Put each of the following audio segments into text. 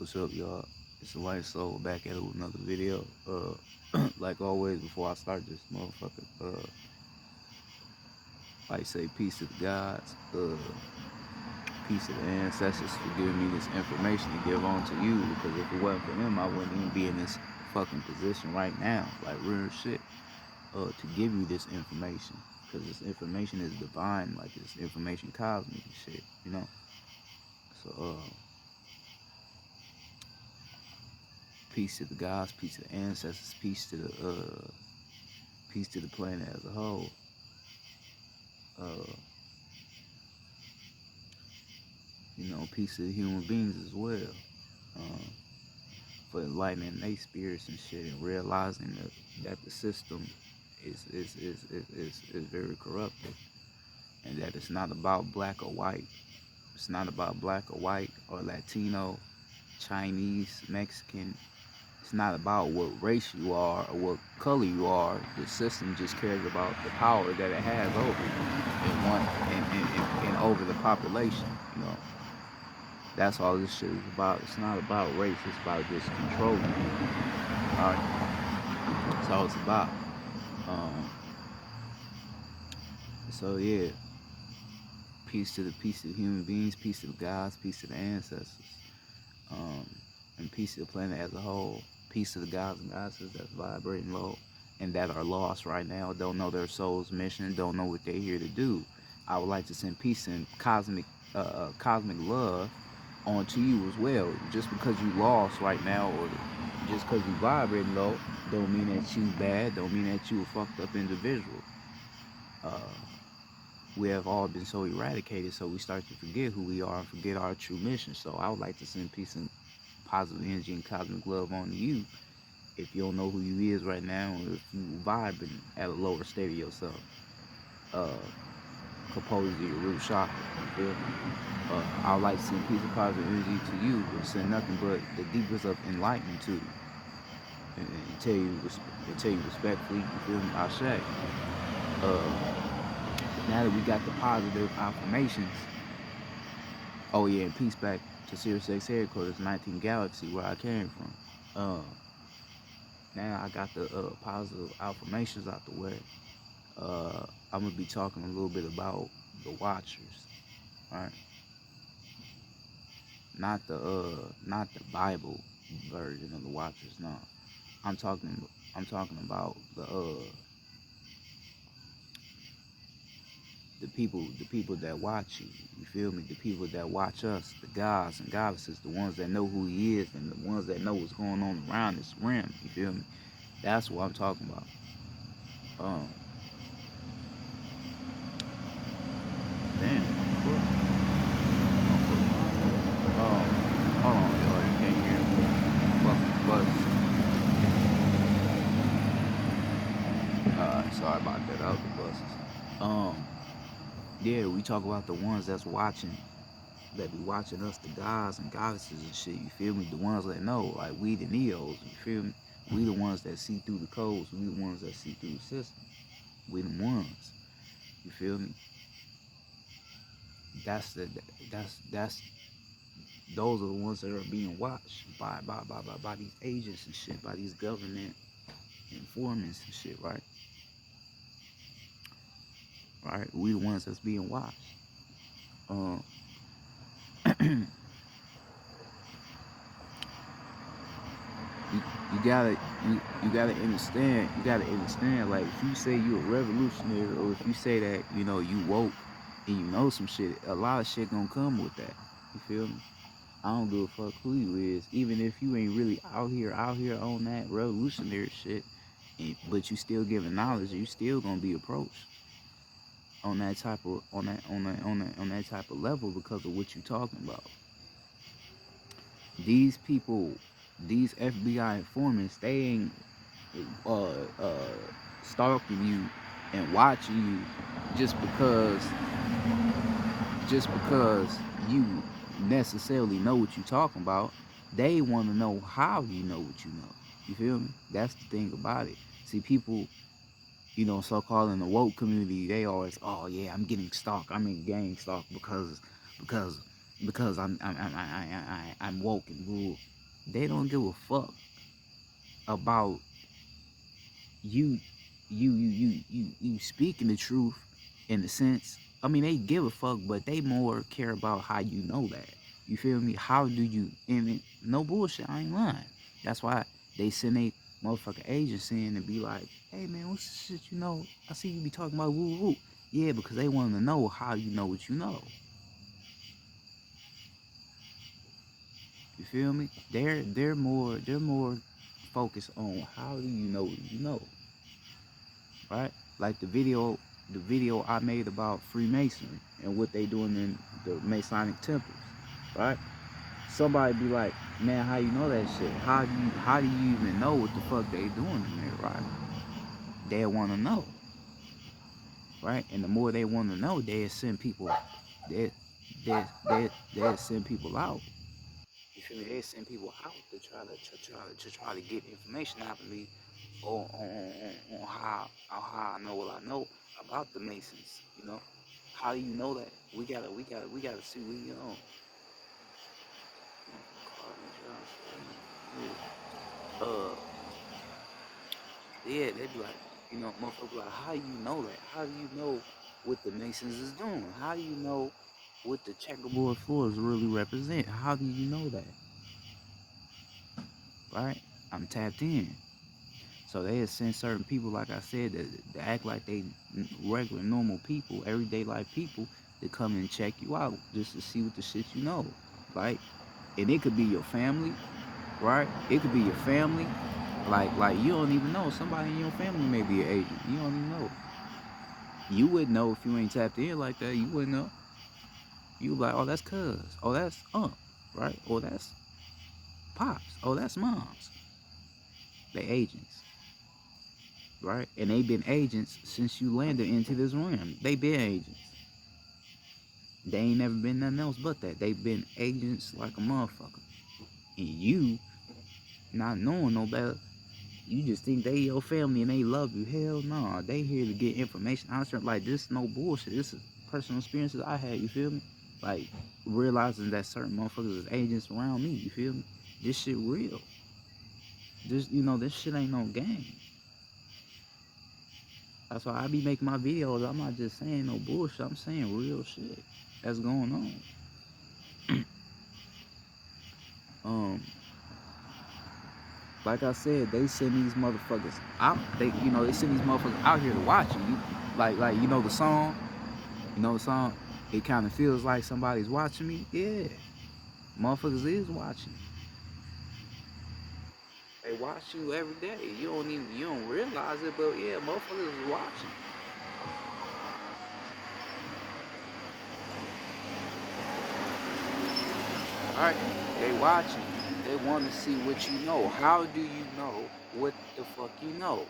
What's up, y'all? It's the White Soul back at it with another video. Like always, before I start this motherfucker, like say peace to the gods, peace to the ancestors for giving me this information to give on to you. Because if it wasn't for them, I wouldn't even be in this fucking position right now, like real shit. To give you this information, because this information is divine, like this information cosmic and shit, you know. So, peace to the gods, peace to the ancestors, peace to the planet as a whole. Uh, peace to the human beings as well. Uh, for enlightening their spirits and shit, and realizing that the system is very corrupted, and that it's not about black or white. It's not about black or white or Latino, Chinese, Mexican. It's not about what race you are or what color you are. The system just cares about the power that it has over you and over the population. You know, that's all this shit is about. It's not about race. It's about just controlling people. All right, that's all it's about. Um, so yeah, peace to the human beings, peace to the gods, peace to the ancestors, um, and peace to the planet as a whole. Peace to the gods and goddesses that's vibrating low and that are lost right now, don't know their soul's mission, don't know what they're here to do. I would like to send peace and cosmic love onto you as well. Just because you lost right now, or just because you vibrating low, don't mean that you bad. Don't mean that you a fucked up individual. Uh, we have all been so eradicated, so we start to forget who we are and forget our true mission. So I would like to send peace and positive energy and cosmic love on you if you don't know who you is right now, or if you vibing at a lower state of yourself, uh, composed of your root chakra. You feel me? I would like to send peace and positive energy to you, and send nothing but the deepest of enlightenment to you, and tell you respectfully. You feel me? Ashe. Now that we got the positive affirmations, oh yeah, and peace back to Sirius X headquarters, 19th Galaxy, where I came from. Uh, Now I got the positive affirmations out the way. I'm gonna be talking a little bit about the Watchers, right? Not the Bible version of the Watchers. No, I'm talking I'm talking about the people that watch you. You feel me? The people that watch us, the gods and goddesses, the ones that know who he is, and the ones that know what's going on around this rim. You feel me? That's what I'm talking about. Um, Damn. Hold on, y'all. You can't hear me. Fucking bus. Sorry about that. That was the buses. Um, yeah, we talk about the ones that's watching, that be watching us, the gods and goddesses and shit. You feel me? The ones that know, like we the Neos. You feel me? We the ones that see through the codes. We the ones that see through the system. We the ones. You feel me? That's the that's those are the ones that are being watched by these agents and shit, by these government informants and shit, right? Right? We the ones that's being watched. Um, you gotta you gotta understand, like if you say you a revolutionary, or if you say that, you woke and you know some shit, a lot of shit gonna come with that. You feel me? I don't give a fuck who you is, even if you ain't really out here on that revolutionary shit, but you still giving knowledge, you still gonna be approached on that type of on that type of level because of what you talking about. These people, these FBI informants, they ain't uh, uh, stalking you and watching you just because you necessarily know what you talking about. They want to know how you know what you know. You feel me? That's the thing about it. See, people, so-called in the woke community, they always, oh yeah, I'm getting stalked. I'm in gang stalk because because I'm woke and ruled. They don't give a fuck about you you speaking the truth in a sense. I mean, they give a fuck, but they more care about how you know that. You feel me? How do you? And no bullshit. I ain't lying. That's why they send a motherfucking agents in and be like, "Hey man, what's the shit you know? I see you be talking about woo woo." Yeah, because they want to know how you know what you know. You feel me? They're more focused on how do you know what you know, right? Like the video I made about Freemasonry and what they doing in the Masonic temples, right? Somebody be like, man, how you know that shit? How do you even know what the fuck they doing in there, right? They want to know, right? And the more they want to know, they send people, they they send people out. You feel me? They send people out to try to get information out of me on how I know what I know about the Masons. You know, how do you know that? We gotta see what you know. Uh, yeah, they be like, motherfucker, like, how do you know that? How do you know what the Masons is doing? How do you know what the checkerboard floors really represent? How do you know that? Right? I'm tapped in. So they send certain people, like I said, that act like they regular, normal people, everyday life people, to come and check you out just to see what the shit you know. Like, and it could be your family, right? It could be your family. Like you don't even know. Somebody in your family may be an agent. You don't even know. You wouldn't know if you ain't tapped in like that. You wouldn't know. You like, oh, that's cuz. Oh, that's right? Or that's pops. Oh, that's moms. They agents. Right? And they been agents since you landed into this realm. They been agents. They ain't never been nothing else but that. They been agents like a motherfucker. And you, not knowing no better, you just think they your family and they love you. Hell no. Nah. They here to get information. I was like, this no bullshit. This is personal experiences I had, you feel me? Like realizing that certain motherfuckers is agents around me, you feel me? This shit real. This shit ain't no game. That's why I be making my videos. I'm not just saying no bullshit. I'm saying real shit that's going on. Like I said, they send these motherfuckers out. They send these motherfuckers out here to watch you. Like the song. You know the song. It kind of feels like somebody's watching me. Yeah, motherfuckers is watching. They watch you every day. You don't realize it, but yeah, motherfuckers is watching. All right, they watching. They want to see what you know. How do you know what the fuck you know?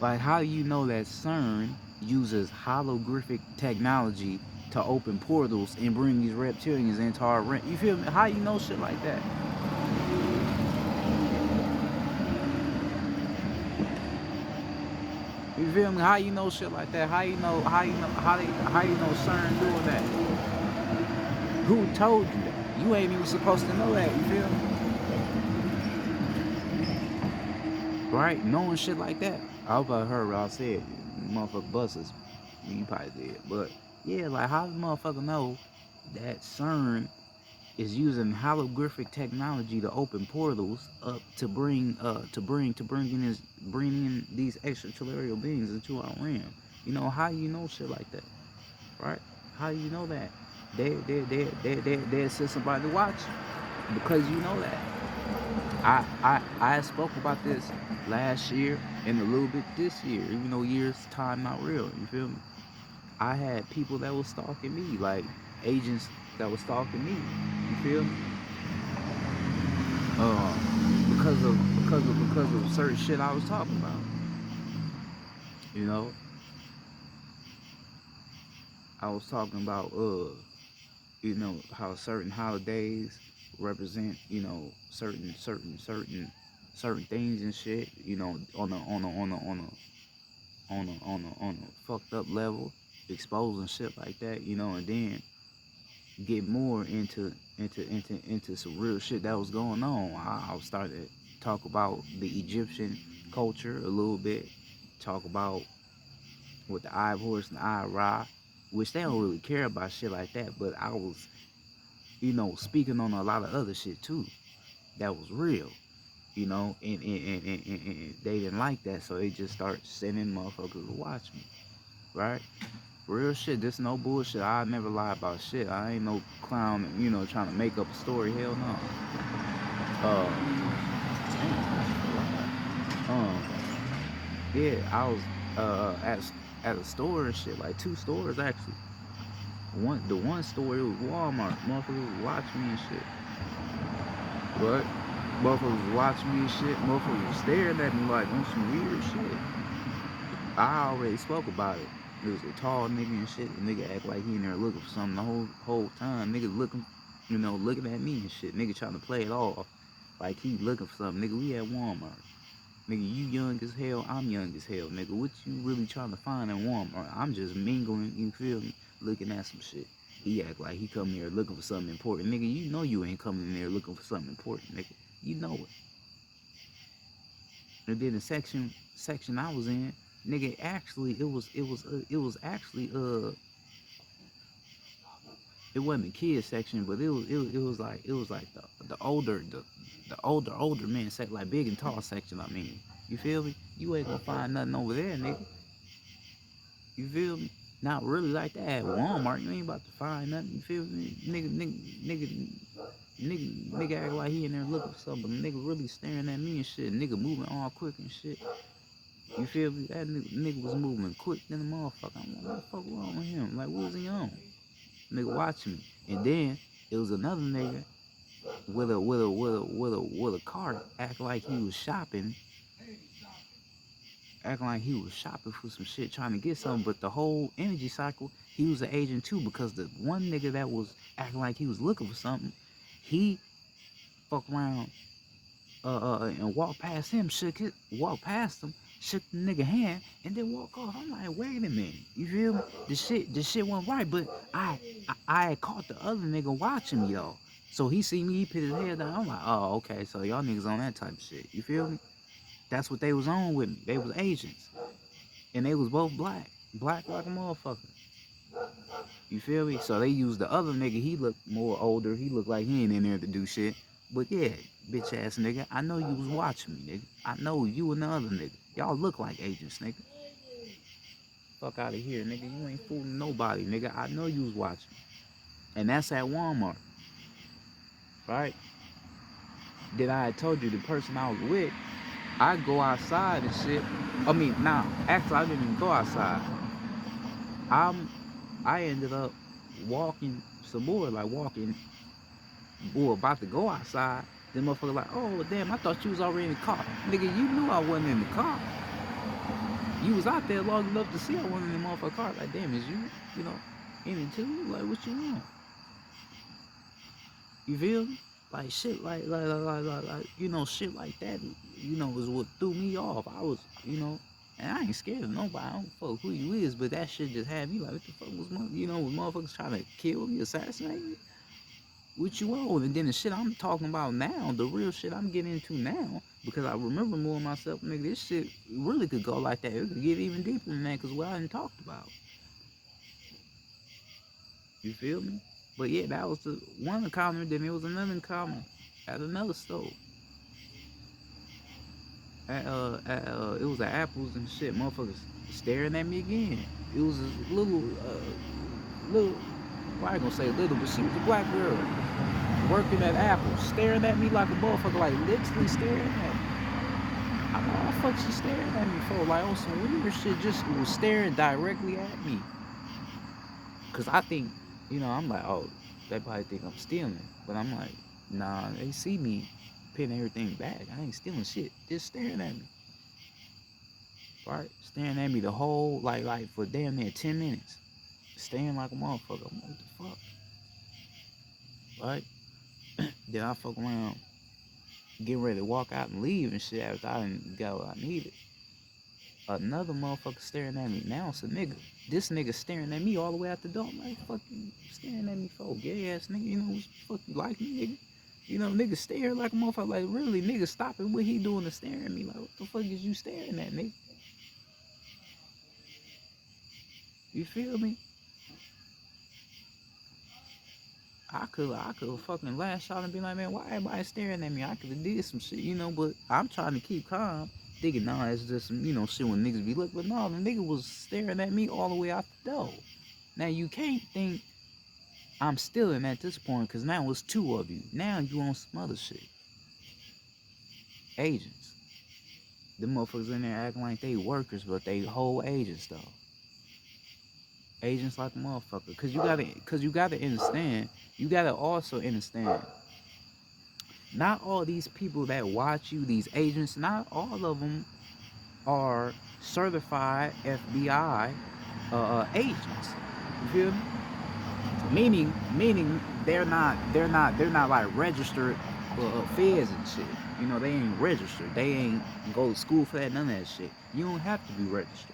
Like, how do you know that CERN uses holographic technology to open portals and bring these reptilians into our realm? You feel me? How you know shit like that? You feel me? How you know shit like that? How you know CERN doing that? Who told you that? You ain't even supposed to know that, you feel me? Right? Knowing shit like that. I hope I heard what I said. Motherfucker buses. You probably did. But yeah, like how does motherfucker know that CERN is using holographic technology to open portals up to bring in these extraterrestrial beings into our realm? How you know shit like that, right? How you know that? They send somebody to watch because you know that. I spoke about this last year and a little bit this year, even though years time not real. You feel me? I had people that was stalking me, like agents that was stalking me. You feel me? Because of certain shit I was talking about. You know, I was talking about how certain holidays represent certain things and shit. On a fucked up level, exposing shit like that. And then get more into some real shit that was going on, I started to talk about the Egyptian culture a little bit, talk about with the eye of horse and the eye of Ra, which they don't really care about shit like that, but I was, speaking on a lot of other shit too that was real, and they didn't like that, so they just start sending motherfuckers to watch me, right? Real shit, this no bullshit. I never lie about shit. I ain't no clown, trying to make up a story. Hell no. Um, yeah, I was at a store and shit, like two stores actually. The one store it was Walmart. Motherfuckers was watching me and shit. But motherfuckers was watching me and shit. Motherfuckers was staring at me like on some weird shit. I already spoke about it. It was a tall nigga and shit. The nigga act like he in there looking for something the whole time. Nigga looking at me and shit. Nigga trying to play it off like he looking for something. Nigga, we at Walmart. Nigga, you young as hell, I'm young as hell, nigga. What you really trying to find in Walmart? I'm just mingling, you feel me? Looking at some shit. He act like he come here looking for something important. Nigga, you know you ain't coming in there looking for something important, nigga. You know it. And then the section I was in, nigga, actually it was actually it wasn't the kids section, but it was like the older men section, like big and tall section. I mean, you feel me? You ain't gonna find nothing over there, nigga. You feel me? Not really like that at Walmart. You ain't about to find nothing. You feel me? Nigga act like he in there looking for something, but nigga really staring at me and shit. Nigga moving all quick and shit. You feel me? That nigga was moving quick than a motherfucker. I'm like, what the fuck wrong with him? Like, what was he on? Nigga watching me. And then it was another nigga with a cart acting like he was shopping, for some shit, trying to get something. But the whole energy cycle, he was an agent too, because the one nigga that was acting like he was looking for something, he fuck around and walk past him, shook the nigga hand, and then walk off. I'm like, wait a minute, you feel me? The shit went right, but I had caught the other nigga watching me though. So he see me, he put his head down. I'm like, oh, okay, so y'all niggas on that type of shit. You feel me? That's what they was on with me. They was agents. And they was both black. Black like a motherfucker. You feel me? So they used the other nigga. He looked more older. He looked like he ain't in there to do shit. But yeah, bitch ass nigga, I know you was watching me, nigga. I know you and the other nigga. Y'all look like agents, nigga. Fuck out of here, nigga. You ain't fooling nobody, nigga. I know you was watching. And that's at Walmart, right? Then I had told you the person I was with, I go outside and shit. I mean, nah, actually I didn't even go outside. I ended up walking some more, like walking, or about to go outside. Then motherfucker like, oh damn, I thought you was already in the car. Nigga, you knew I wasn't in the car. You was out there long enough to see I wasn't in the motherfucker car. Like, damn, is you know, in it too? Like, what you want? You feel me? Like shit, shit like that, is what threw me off. I was, and I ain't scared of nobody. I don't fuck who you is, but that shit just had me like, what the fuck was was motherfuckers trying to kill me, assassinate me? What you on? And then the shit I'm talking about now, the real shit I'm getting into now, because I remember more of myself, nigga, this shit really could go like that. It could get even deeper than that, because what I didn't talked about. You feel me? But yeah, that was the one encounter. Then it was another encounter at another store. It was at Apples and shit. Motherfuckers staring at me again. It was a little. Well, I ain't gonna say little, but she was a black girl working at Apples, staring at me like a motherfucker, like literally staring at me. I'm like, what the fuck she staring at me for? Like on some weird shit, just was staring directly at me. Cause I think, I'm like, oh, they probably think I'm stealing. But I'm like, nah, they see me putting everything back. I ain't stealing shit. Just staring at me. Right? Staring at me the whole, like for damn near 10 minutes. Staring like a motherfucker. I'm like, what the fuck? Right? Then I fuck around, getting ready to walk out and leave and shit after I done got what I needed. Another motherfucker staring at me. Now it's a nigga. This nigga staring at me all the way out the door. I'm like, fuck you staring at me for? Gay ass nigga, you know, fuck you like me, nigga? You know, nigga stare like a motherfucker. Like, really, nigga stopping what he doing to stare at me. Like, what the fuck is you staring at, nigga? You feel me? I could fucking lash out and be like, man, why everybody staring at me? I could have did some shit, you know, but I'm trying to keep calm, thinking, nah, it's just some, you know, shit when niggas be look, but no, the nigga was staring at me all the way out the door. Now you can't think I'm stealing at this point, cause now it's two of you. Now you on some other shit. Agents. The motherfuckers in there acting like they workers, but they whole agents though. Agents like a motherfucker. Cause you gotta understand, you gotta also understand, not all these people that watch you, these agents, not all of them are certified FBI agents. You feel me? Meaning they're not like registered feds and shit. You know, they ain't registered. They ain't go to school for that. None of that shit. You don't have to be registered.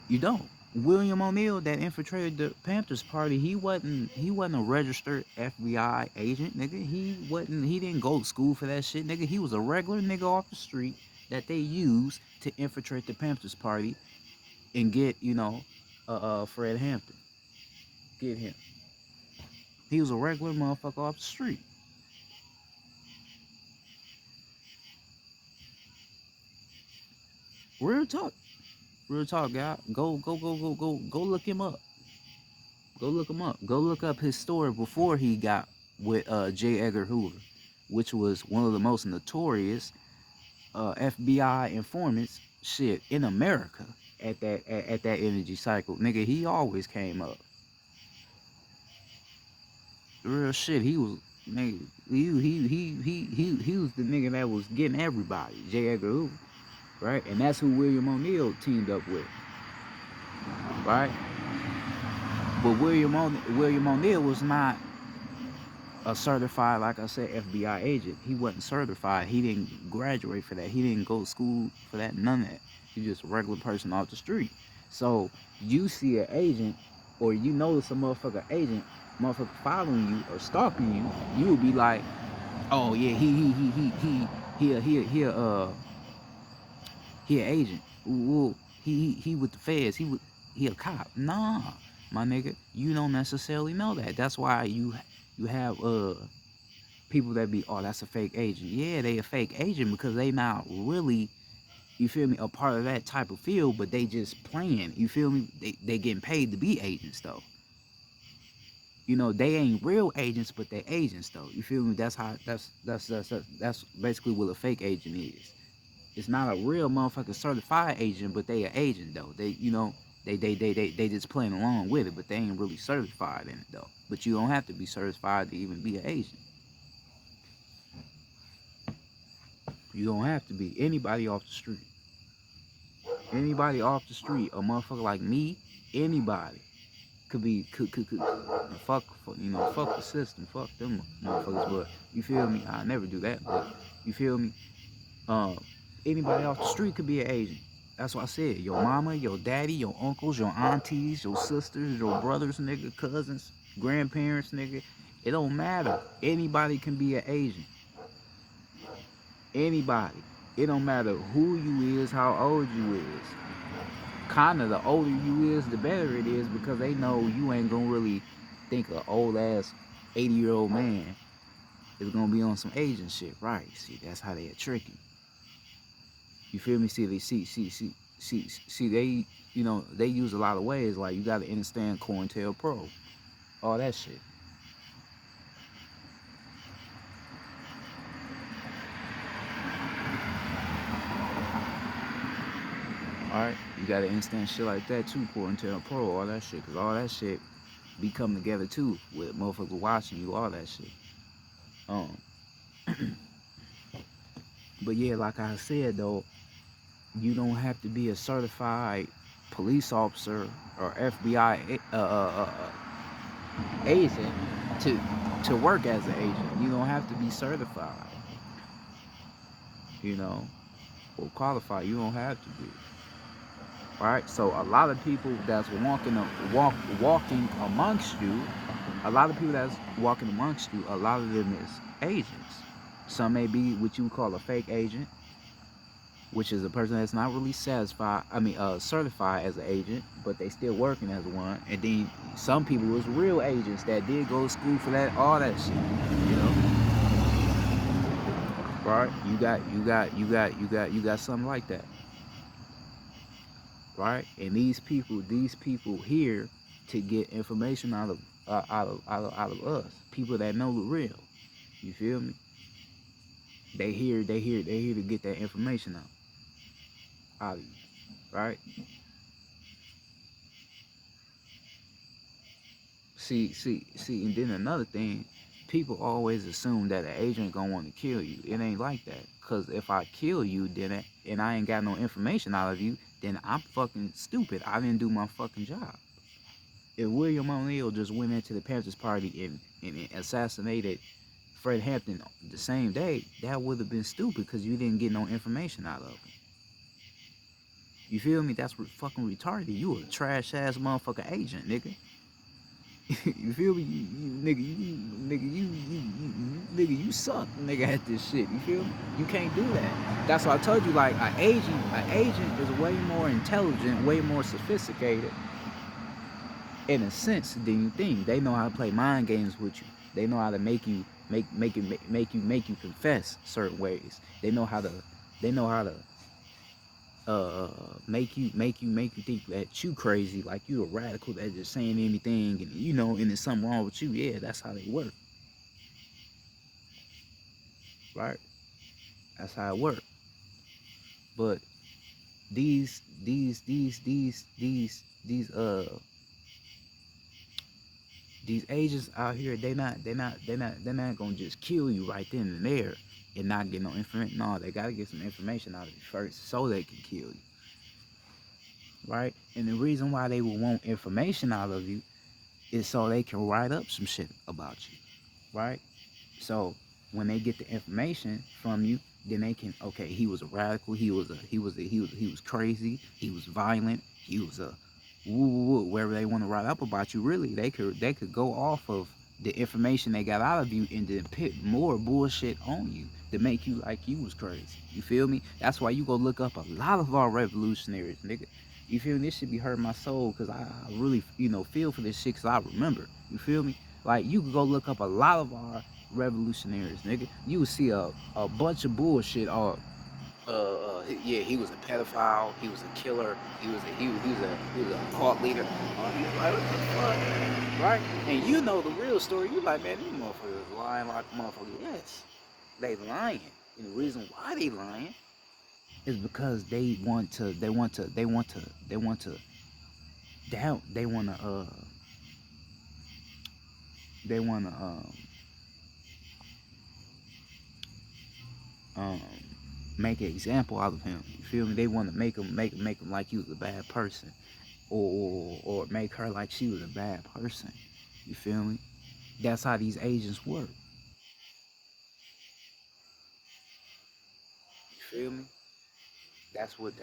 You don't. William O'Neal that infiltrated the Panthers party, he wasn't a registered FBI agent, nigga. He didn't go to school for that shit, nigga. He was a regular nigga off the street that they used to infiltrate the Panthers party and get, you know, Fred Hampton. Get him. He was a regular motherfucker off the street. Real talk. Real talk, guy. Go look him up. Go look him up. Go look up his story before he got with J. Edgar Hoover, which was one of the most notorious FBI informants shit in America at that energy cycle. Nigga, he always came up. Real shit. He was nigga. He was the nigga that was getting everybody. J. Edgar Hoover, right? And that's who William O'Neal teamed up with, right? But William O'Neal was not a certified, like I said, FBI agent. He wasn't certified. He didn't graduate for that. He didn't go to school for that. None of that. He's just a regular person off the street. So you see an agent, or you notice a motherfucker following you or stalking you, you would be like, oh yeah, he an agent. Ooh, he with the feds. He a cop. Nah, my nigga, you don't necessarily know that. That's why you have people that be, oh, that's a fake agent. Yeah, they a fake agent because they not really, you feel me, a part of that type of field, but they just playing. You feel me? They getting paid to be agents though. You know, they ain't real agents, but they agents though. You feel me? That's basically what a fake agent is. It's not a real motherfucking certified agent, but they an agent though. They, you know, they just playing along with it, but they ain't really certified in it though. But you don't have to be certified to even be an agent. You don't have to be. Anybody off the street. Anybody off the street, a motherfucker like me, anybody could be could fuck, you know, fuck the system, fuck them motherfuckers. But you feel me? I never do that. But you feel me? Um, Anybody off the street could be an agent. That's what I said. Your mama, your daddy, your uncles, your aunties, your sisters, your brothers, nigga, cousins, grandparents, nigga. It don't matter. Anybody can be an agent. Anybody. It don't matter who you is, how old you is. Kinda the older you is, the better it is because they know you ain't gonna really think an old ass 80-year-old man is gonna be on some agent shit, right? See, that's how they are tricky. You feel me? See, they, you know, they use a lot of ways. Like, you got to understand COINTELPRO, all that shit. All right, you got to understand shit like that too, COINTELPRO, all that shit, cause all that shit be coming together too with motherfuckers watching you, all that shit. Um, but yeah, like I said though, you don't have to be a certified police officer or FBI agent to work as an agent. You don't have to be certified. You know, or qualified. You don't have to be. Right? So a lot of people that's walking amongst you, a lot of people that's walking amongst you, a lot of them is agents. Some may be what you call a fake agent, which is a person that's not really certified as an agent, but they still working as one. And then some people was real agents that did go to school for that, all that shit. You know, right? You got something like that, right? And these people here to get information out of us, people that know the real. You feel me? They here to get that information out of you, right? See, and then another thing, people always assume that an agent gonna want to kill you. It ain't like that. Cause if I kill you, and I ain't got no information out of you, then I'm fucking stupid. I didn't do my fucking job. If William O'Neill just went into the Panthers party and assassinated Fred Hampton the same day, that would have been stupid because you didn't get no information out of him. You feel me? That's fucking retarded. You a trash ass motherfucking agent, nigga. You feel me? You suck, nigga, at this shit. You feel me? You can't do that. That's why I told you, like, an agent is way more intelligent, way more sophisticated, in a sense, than you think. They know how to play mind games with you. They know how to make you confess certain ways. They know how to make you think that you crazy, like you a radical that just saying anything, and there's something wrong with you. Yeah, that's how they work, right? That's how it works. But these agents out here, they're not gonna just kill you right then and there and not get no information. No, they gotta get some information out of you first so they can kill you, right? And the reason why they will want information out of you is so they can write up some shit about you, right? So when they get the information from you, then they can, okay, he was a radical, he was crazy, he was violent, he was a wherever they want to write up about you. Really, they could go off of the information they got out of you and then put more bullshit on you to make you like you was crazy. You feel me? That's why you go look up a lot of our revolutionaries, nigga. You feel me? This should be hurting my soul because I really, feel for this shit because I remember. You feel me? Like, you could go look up a lot of our revolutionaries, nigga. You would see a bunch of bullshit. Yeah, he was a pedophile. He was a killer. He was a cult leader. You like, what the fuck, right? And you know the real story. You like, man, these motherfuckers lying like motherfuckers. Yes, they lying. And the reason why they lying is because they want to down. They want to um make an example out of him. You feel me? They want to make him like he was a bad person, or make her like she was a bad person. You feel me? That's how these agents work. You feel me? That's what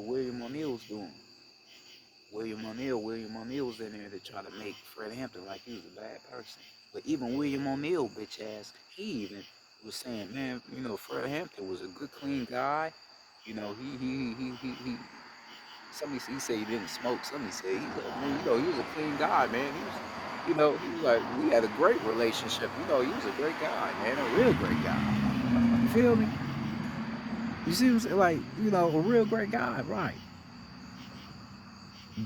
William O'Neill was doing. William O'Neill was in there to try to make Fred Hampton like he was a bad person. But even William O'Neill, bitch ass, he even was saying, man, Fred Hampton was a good, clean guy. He Somebody he said he didn't smoke. Somebody said he like, man, he was a clean guy, man. He was like, we had a great relationship. He was a great guy, man, a real great guy. You feel me? You see what I'm saying? Like, a real great guy, right?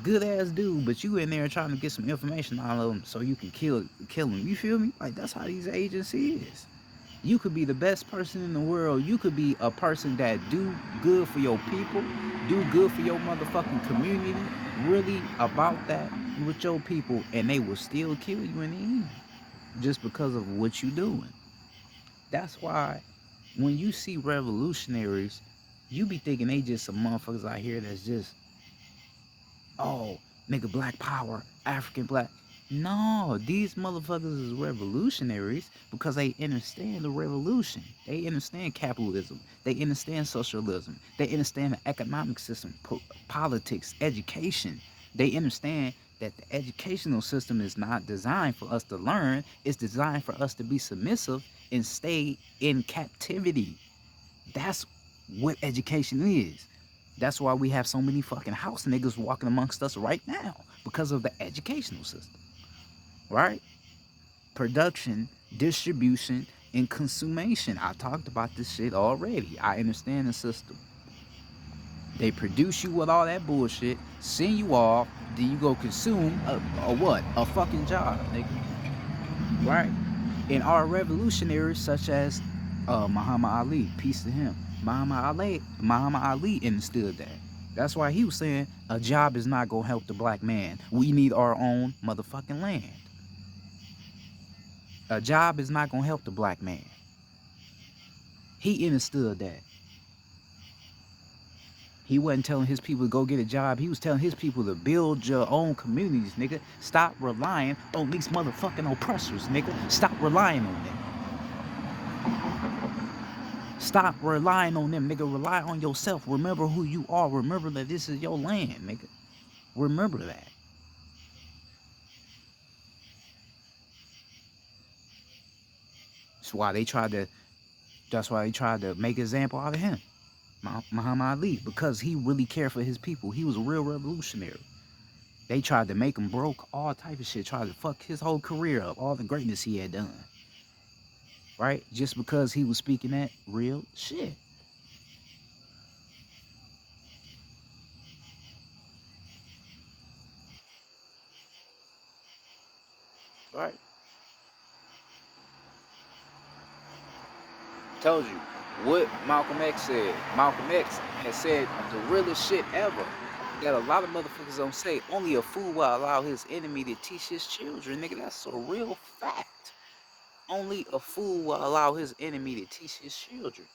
Good ass dude, but you in there trying to get some information out of him so you can kill him. You feel me? Like, that's how these agents is. You could be the best person in the world. You could be a person that do good for your people, do good for your motherfucking community, really about that with your people, and they will still kill you in the end just because of what you doing. That's why when you see revolutionaries, you be thinking they just some motherfuckers out here that's just, oh, nigga, black power, African black. No, these motherfuckers is revolutionaries because they understand the revolution. They understand capitalism. They understand socialism. They understand the economic system, politics, education. They understand that the educational system is not designed for us to learn. It's designed for us to be submissive and stay in captivity. That's what education is. That's why we have so many fucking house niggas walking amongst us right now because of the educational system, right? Production, distribution, and consummation. I talked about this shit already. I understand the system. They produce you with all that bullshit, send you off, then you go consume a what? A fucking job, nigga. Right? And our revolutionaries such as Muhammad Ali, peace to him. Muhammad Ali understood that. That's why he was saying a job is not gonna help the black man. We need our own motherfucking land. A job is not gonna help the black man. He understood that. He wasn't telling his people to go get a job. He was telling his people to build your own communities, nigga. Stop relying on these motherfucking oppressors, nigga. Stop relying on them. Stop relying on them, nigga. Rely on yourself. Remember who you are. Remember that this is your land, nigga. Remember that. That's why they tried to. That's why they tried to make an example out of him, Muhammad Ali, because he really cared for his people. He was a real revolutionary. They tried to make him broke, all type of shit. Tried to fuck his whole career up, all the greatness he had done. Right? Just because he was speaking that real shit. Right? Told you what Malcolm X said. Malcolm X has said the realest shit ever. That a lot of motherfuckers don't say. Only a fool will allow his enemy to teach his children. Nigga, that's a real fact. Only a fool will allow his enemy to teach his children.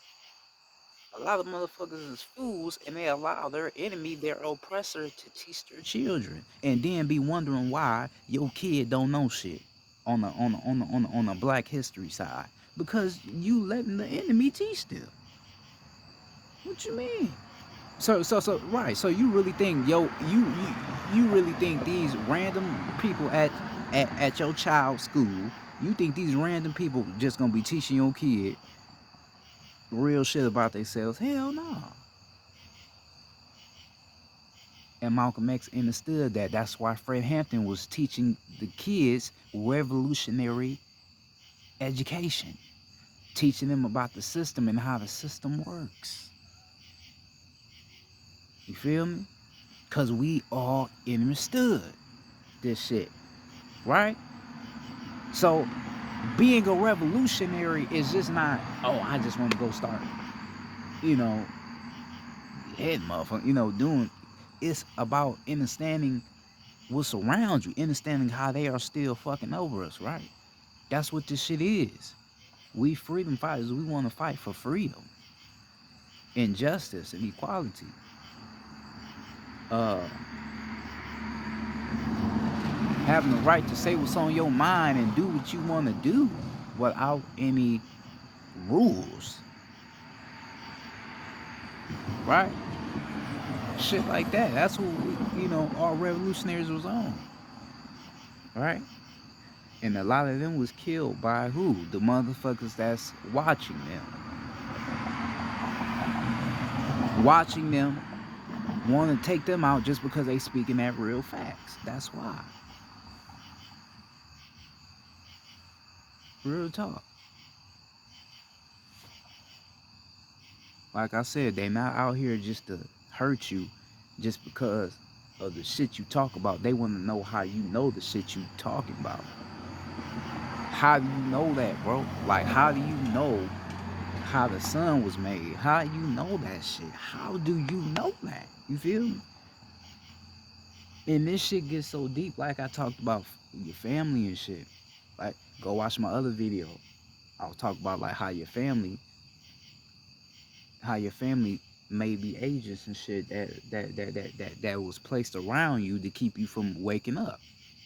A lot of motherfuckers is fools and they allow their enemy, their oppressor, to teach their children. And then be wondering why your kid don't know shit on the black history side. Because you letting the enemy teach them. What you mean? So right. So you really think you really think these random people at your child's school, you think these random people just gonna be teaching your kid real shit about themselves? Hell no. And Malcolm X understood that. That's why Fred Hampton was teaching the kids revolutionary education, teaching them about the system and how the system works. You feel me? Because we all understood this shit, right? So being a revolutionary is just not, oh, I just want to go start, you know, head motherfucker, doing. It's about understanding what's around you, understanding how they are still fucking over us, right? That's what this shit is. We freedom fighters, we want to fight for freedom and justice and equality. Uh, Having the right to say what's on your mind and do what you want to do without any rules, right? Shit like that. That's what our revolutionaries was on, right? And a lot of them was killed by who? The motherfuckers that's watching them, want to take them out just because they speaking that real facts. That's why. Real talk. Like I said, they not out here just to hurt you just because of the shit you talk about. They want to know how you know the shit you talking about. How do you know that, bro? Like, how do you know how the sun was made? How do you know that shit? How do you know that? You feel me? And this shit gets so deep, like I talked about your family and shit. Like, go watch my other video. I'll talk about like how your family may be agents and shit that was placed around you to keep you from waking up.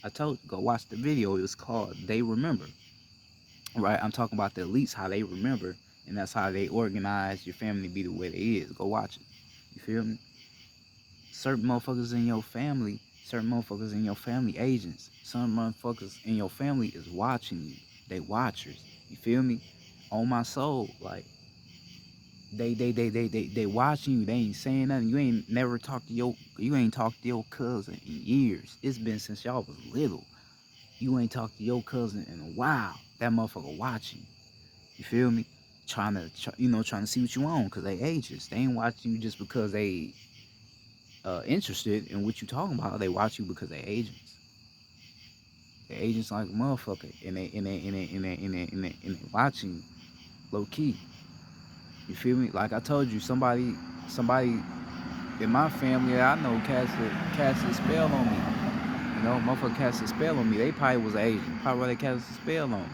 I told you, go watch the video. It was called They Remember. Right? I'm talking about the elites, how they remember, and that's how they organize your family to be the way they is. Go watch it. You feel me? Certain motherfuckers in your family agents. Some motherfuckers in your family is watching you. They watchers. You feel me? On my soul, like they watching you. They ain't saying nothing. You ain't talked to your cousin in years. It's been since y'all was little. You ain't talked to your cousin in a while. That motherfucker watching you. You feel me? Trying to see what you on, cause they ages. They ain't watching you just because they interested in what you talking about. They watch you because they agents. They agents like a motherfucker, and they watching you low key. You feel me? Like I told you, somebody in my family that I know cast a spell on me. You know, motherfucker cast a spell on me. They probably was Asian. Probably why they cast a spell on me.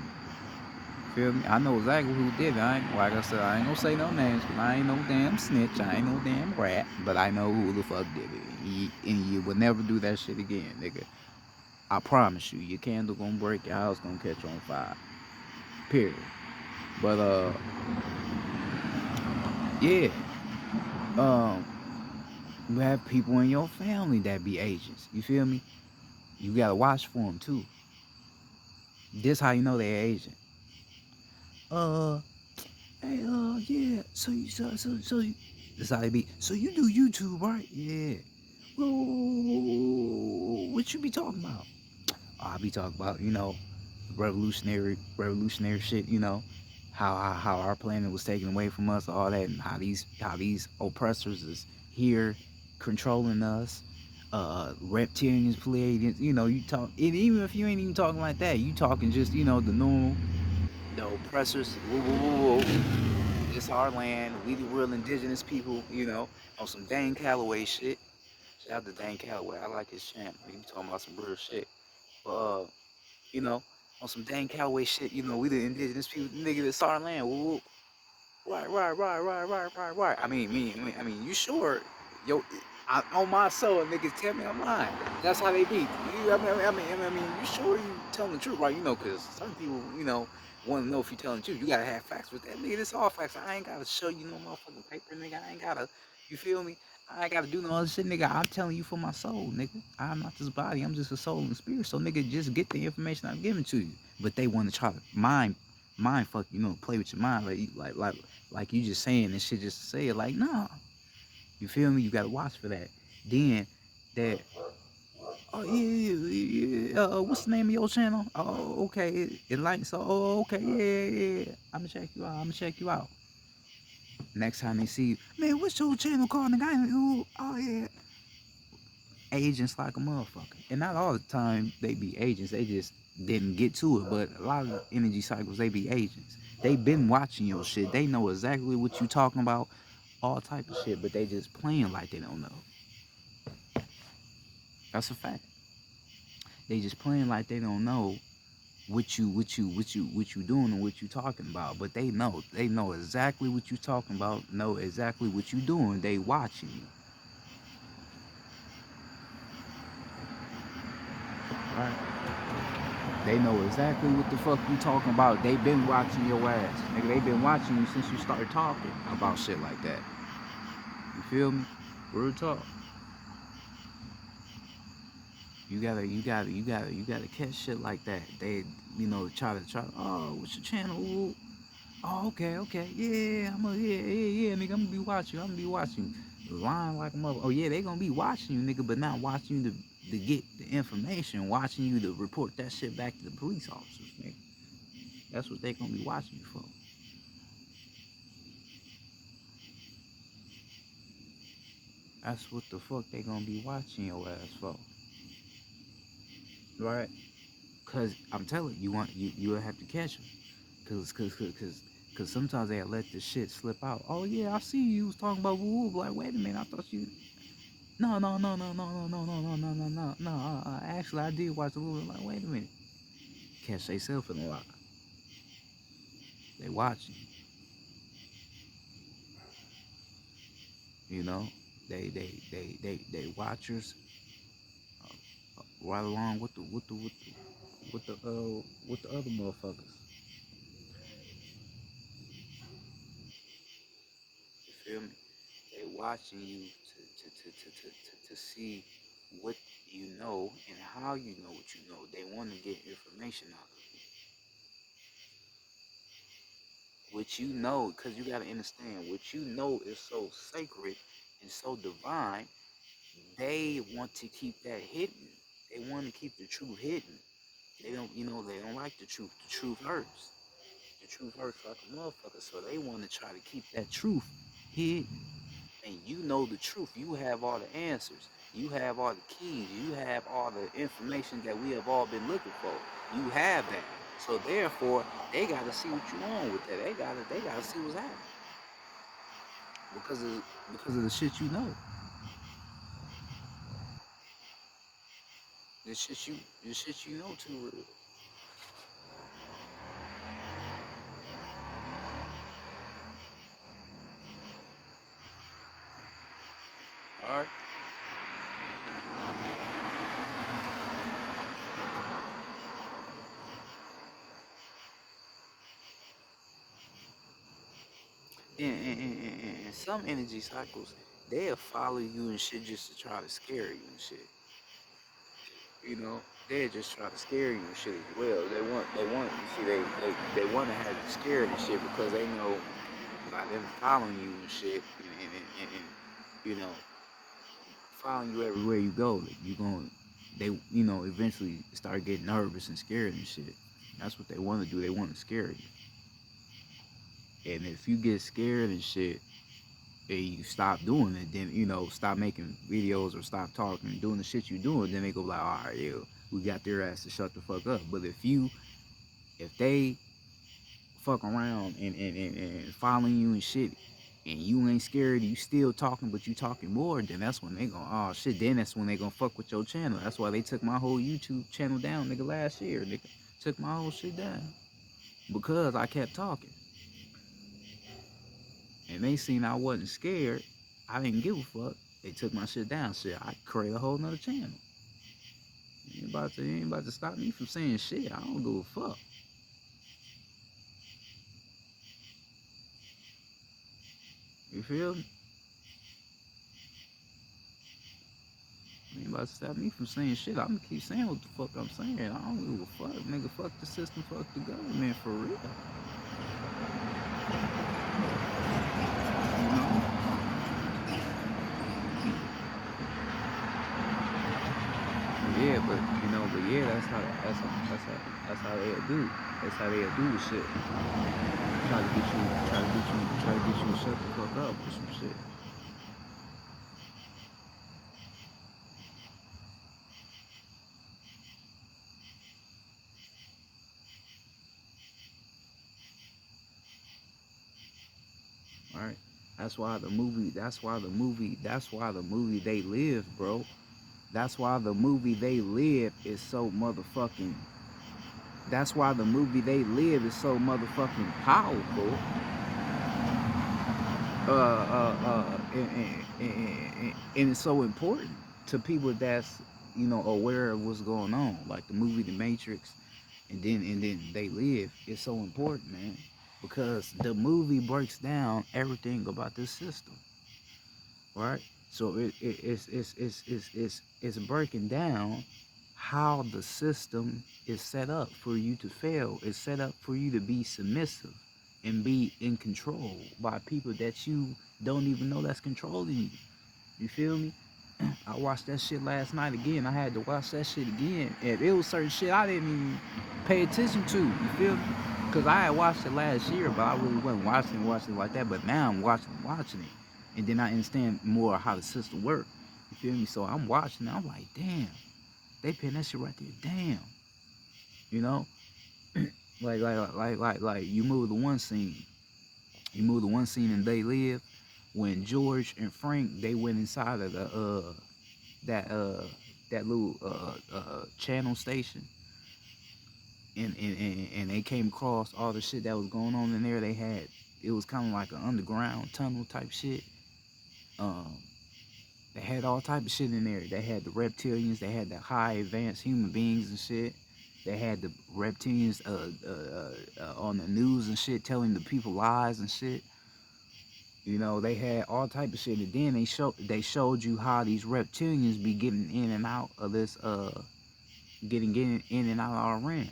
Feel me? I know exactly who did it. Like I said, I ain't gonna say no names, cause I ain't no damn snitch. I ain't no damn rat. But I know who the fuck did it. And you would never do that shit again, nigga. I promise you. Your candle gonna break. Your house gonna catch on fire. Period. But yeah. Um, you have people in your family that be agents. You feel me? You gotta watch for them too. This how you know they agent. Uh, Hey, yeah. That's how they be. So you do YouTube, right? Yeah. Whoa, what you be talking about? I be talking about, revolutionary shit. How our planet was taken away from us, all that, and how these oppressors is here controlling us. Reptilians, Pleiadians. You talk. And even if you ain't even talking like that, you talking just the normal, the oppressors. Whoa, whoa, whoa, whoa. It's our land. We the real indigenous people, on some Dane Calloway shit. Shout out to Dane Calloway. I like his channel. He be talking about some real shit. But, you know, on some Dane Calloway shit, we the indigenous people. Nigga, it's our land. Woo, woo. Right. You sure? Yo, on my soul, niggas tell me I'm lying. That's how they be. You sure you telling the truth, right? Because some people, want to know if you telling the truth. You gotta have facts with that, nigga. This all facts. I ain't gotta show you no motherfucking paper, nigga. I ain't gotta. You feel me? I ain't gotta do no other shit, nigga. I'm telling you for my soul, nigga. I'm not this body. I'm just a soul and spirit. So, nigga, just get the information I'm giving to you. But they want to try to mind fuck, play with your mind, like you just saying this shit just to say it. Like, nah, you feel me? You gotta watch for that. Then that. Oh yeah. What's the name of your channel? Oh, okay. Enlighten. So, okay. Yeah. I'ma check you out. Next time they see you, man, what's your channel called? Nigga, oh yeah. Agents like a motherfucker. And not all the time they be agents. They just didn't get to it. But a lot of energy cycles, they be agents. They been watching your shit. They know exactly what you talking about, all type of shit, but they just playing like they don't know. That's a fact. They just playing like they don't know what you doing and what you talking about. But they know. They know exactly what you talking about, know exactly what you doing. They watching you. Right? They know exactly what the fuck you talking about. They been watching your ass. Nigga, they been watching you since you started talking about shit like that. You feel me? Real talk. You gotta catch shit like that. They, try to, oh, what's your channel? Ooh. Oh, okay. Yeah, nigga, I'm gonna be watching you. Lying like a mother. Oh yeah, they gonna be watching you, nigga, but not watching you to get the information, watching you to report that shit back to the police officers, nigga. That's what they gonna be watching you for. That's what the fuck they gonna be watching your ass for. Right? Cause I'm telling you, you'll have to catch them. Cause sometimes they let this shit slip out. Oh yeah, I see you was talking about woo woo. Like, wait a minute, I thought you. No. Actually, I did watch the movie. Like, wait a minute. Catch they self in a lot. They watching. You know, they watchers. right along with the other motherfuckers. You feel me? They watching you to see what you know and how you know what you know. They want to get information out of you. What you know, because you got to understand, what you know is so sacred and so divine, they want to keep that hidden. They want to keep the truth hidden. They don't like the truth. The truth hurts. The truth hurts like a motherfucker. So they want to try to keep that truth hidden. And you know the truth. You have all the answers. You have all the keys. You have all the information that we have all been looking for. You have that. So therefore, they gotta see what you on with that. They gotta see what's happening because of the shit you know. The shit you know too real. All right. And some energy cycles, they'll follow you and shit just to try to scare you and shit. You know, they just try to scare you and shit as well. You see, they want to have you scared and shit because they know by them following you and shit, and you know, following you everywhere you go, like, you going, they, eventually start getting nervous and scared and shit. That's what they want to do. They want to scare you. And if you get scared and shit, and you stop doing it, then stop making videos or stop talking and doing the shit you doing, then they go like, all right, yeah, we got their ass to shut the fuck up. But if they fuck around and following you and shit, and you ain't scared, you still talking, but you talking more, then that's when they go, oh shit, then that's when they gonna fuck with your channel. That's why they took my whole YouTube channel down, nigga, last year, nigga. Took my whole shit down. Because I kept talking. And they seen I wasn't scared. I didn't give a fuck. They took my shit down. Shit, I create a whole nother channel. You ain't about to stop me from saying shit. I don't give a fuck. You feel me? You ain't about to stop me from saying shit. I'm gonna keep saying what the fuck I'm saying. I don't give a fuck. Nigga, fuck the system, fuck the government, for real. You know? Yeah, that's how they do. That's how they do shit. Try to get you to shut the fuck up or some shit. Right? That's why the movie They Live, bro. That's why the movie They Live is so motherfucking. That's why the movie They Live is so motherfucking powerful. And it's so important to people that's aware of what's going on. Like the movie The Matrix, and then They Live is so important, man, because the movie breaks down everything about this system, right? So it's breaking down how the system is set up for you to fail. It's set up for you to be submissive and be in control by people that you don't even know that's controlling you. You feel me? I watched that shit last night again. I had to watch that shit again. And it was certain shit I didn't even pay attention to. You feel me? Because I had watched it last year, but I really wasn't watching it like that. But now I'm watching it. And then I understand more how the system works. You feel me? So I'm watching it. I'm like, damn. They pin that shit right there. Damn. You know? Like you move the one scene. You move the one scene in They Live when George and Frank, they went inside of that that little channel station, and they came across all the shit that was going on in there. It was kind of like an underground tunnel type shit. Um, They had all type of shit in there. They had the reptilians. They had the high advanced human beings and shit. They had the reptilians on the news and shit, telling the people lies and shit. You know, they had all type of shit, and then they showed you how these reptilians be getting in and out of this getting in and out of our realm.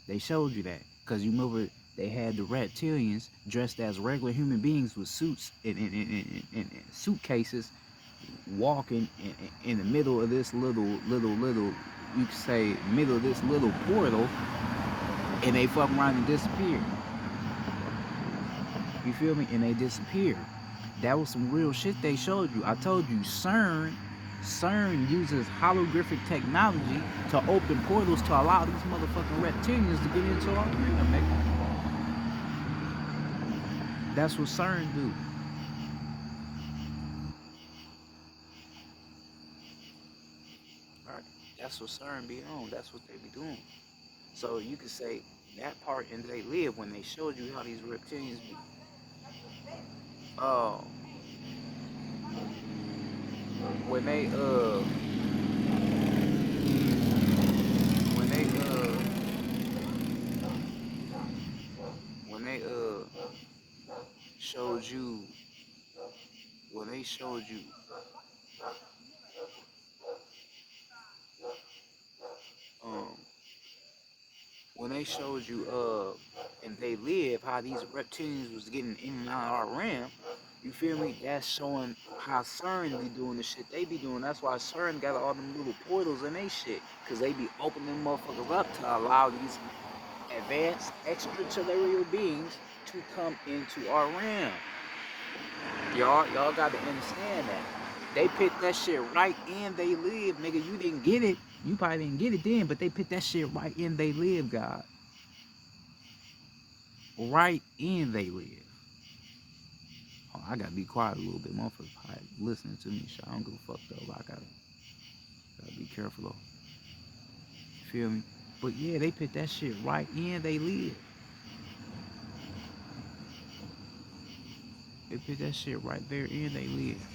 They showed you that because you remember they had the reptilians dressed as regular human beings with suits and suitcases, walking in the middle of this little, you could say, middle of this little portal, and they fuck around and disappear. You feel me? And they disappear. That was some real shit they showed you. I told you, CERN uses holographic technology to open portals to allow these motherfucking reptilians to get into our realm, nigga. That's what CERN do. Right? That's what CERN be on. That's what they be doing. So you could say that part in They Live when they showed you how these reptilians be. Oh, when they when they when they showed you when they showed you um when they showed you and They Live how these reptilians was getting in and out of our realm, you feel me? That's showing how CERN be doing the shit they be doing. That's why CERN got all them little portals in they shit, cause they be opening them motherfuckers up to allow these advanced extraterrestrial beings to come into our realm. Y'all got to understand that. They put that shit right in They Live, nigga. You didn't get it. You probably didn't get it then, but they put that shit right in They Live, God. Right in They Live. Oh, I gotta be quiet a little bit. Motherfuckers probably listening to me. Shit, I don't give a fuck though. I gotta be careful though. You feel me? But yeah, they put that shit right in They Live. They put that shit right there in They Live.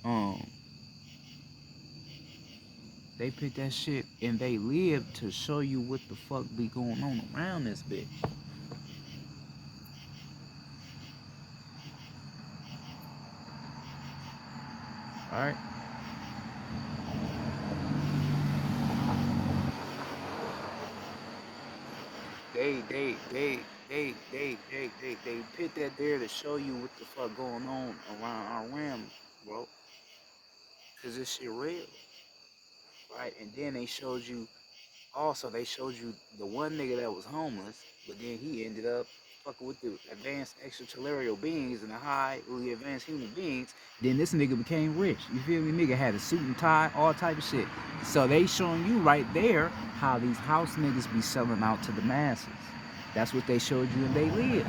Um, they put that shit in They Live to show you what the fuck be going on around this bitch. All right. They put that there to show you what the fuck going on around our realm, bro. Cause this shit real, right? And then they showed you also they showed you the one nigga that was homeless, but then he ended up fucking with the advanced extraterrestrial beings and the highly advanced human beings. Then this nigga became rich. You feel me? Nigga had a suit and tie, all type of shit. So they showing you right there how these house niggas be selling out to the masses. That's what they showed you and They Live.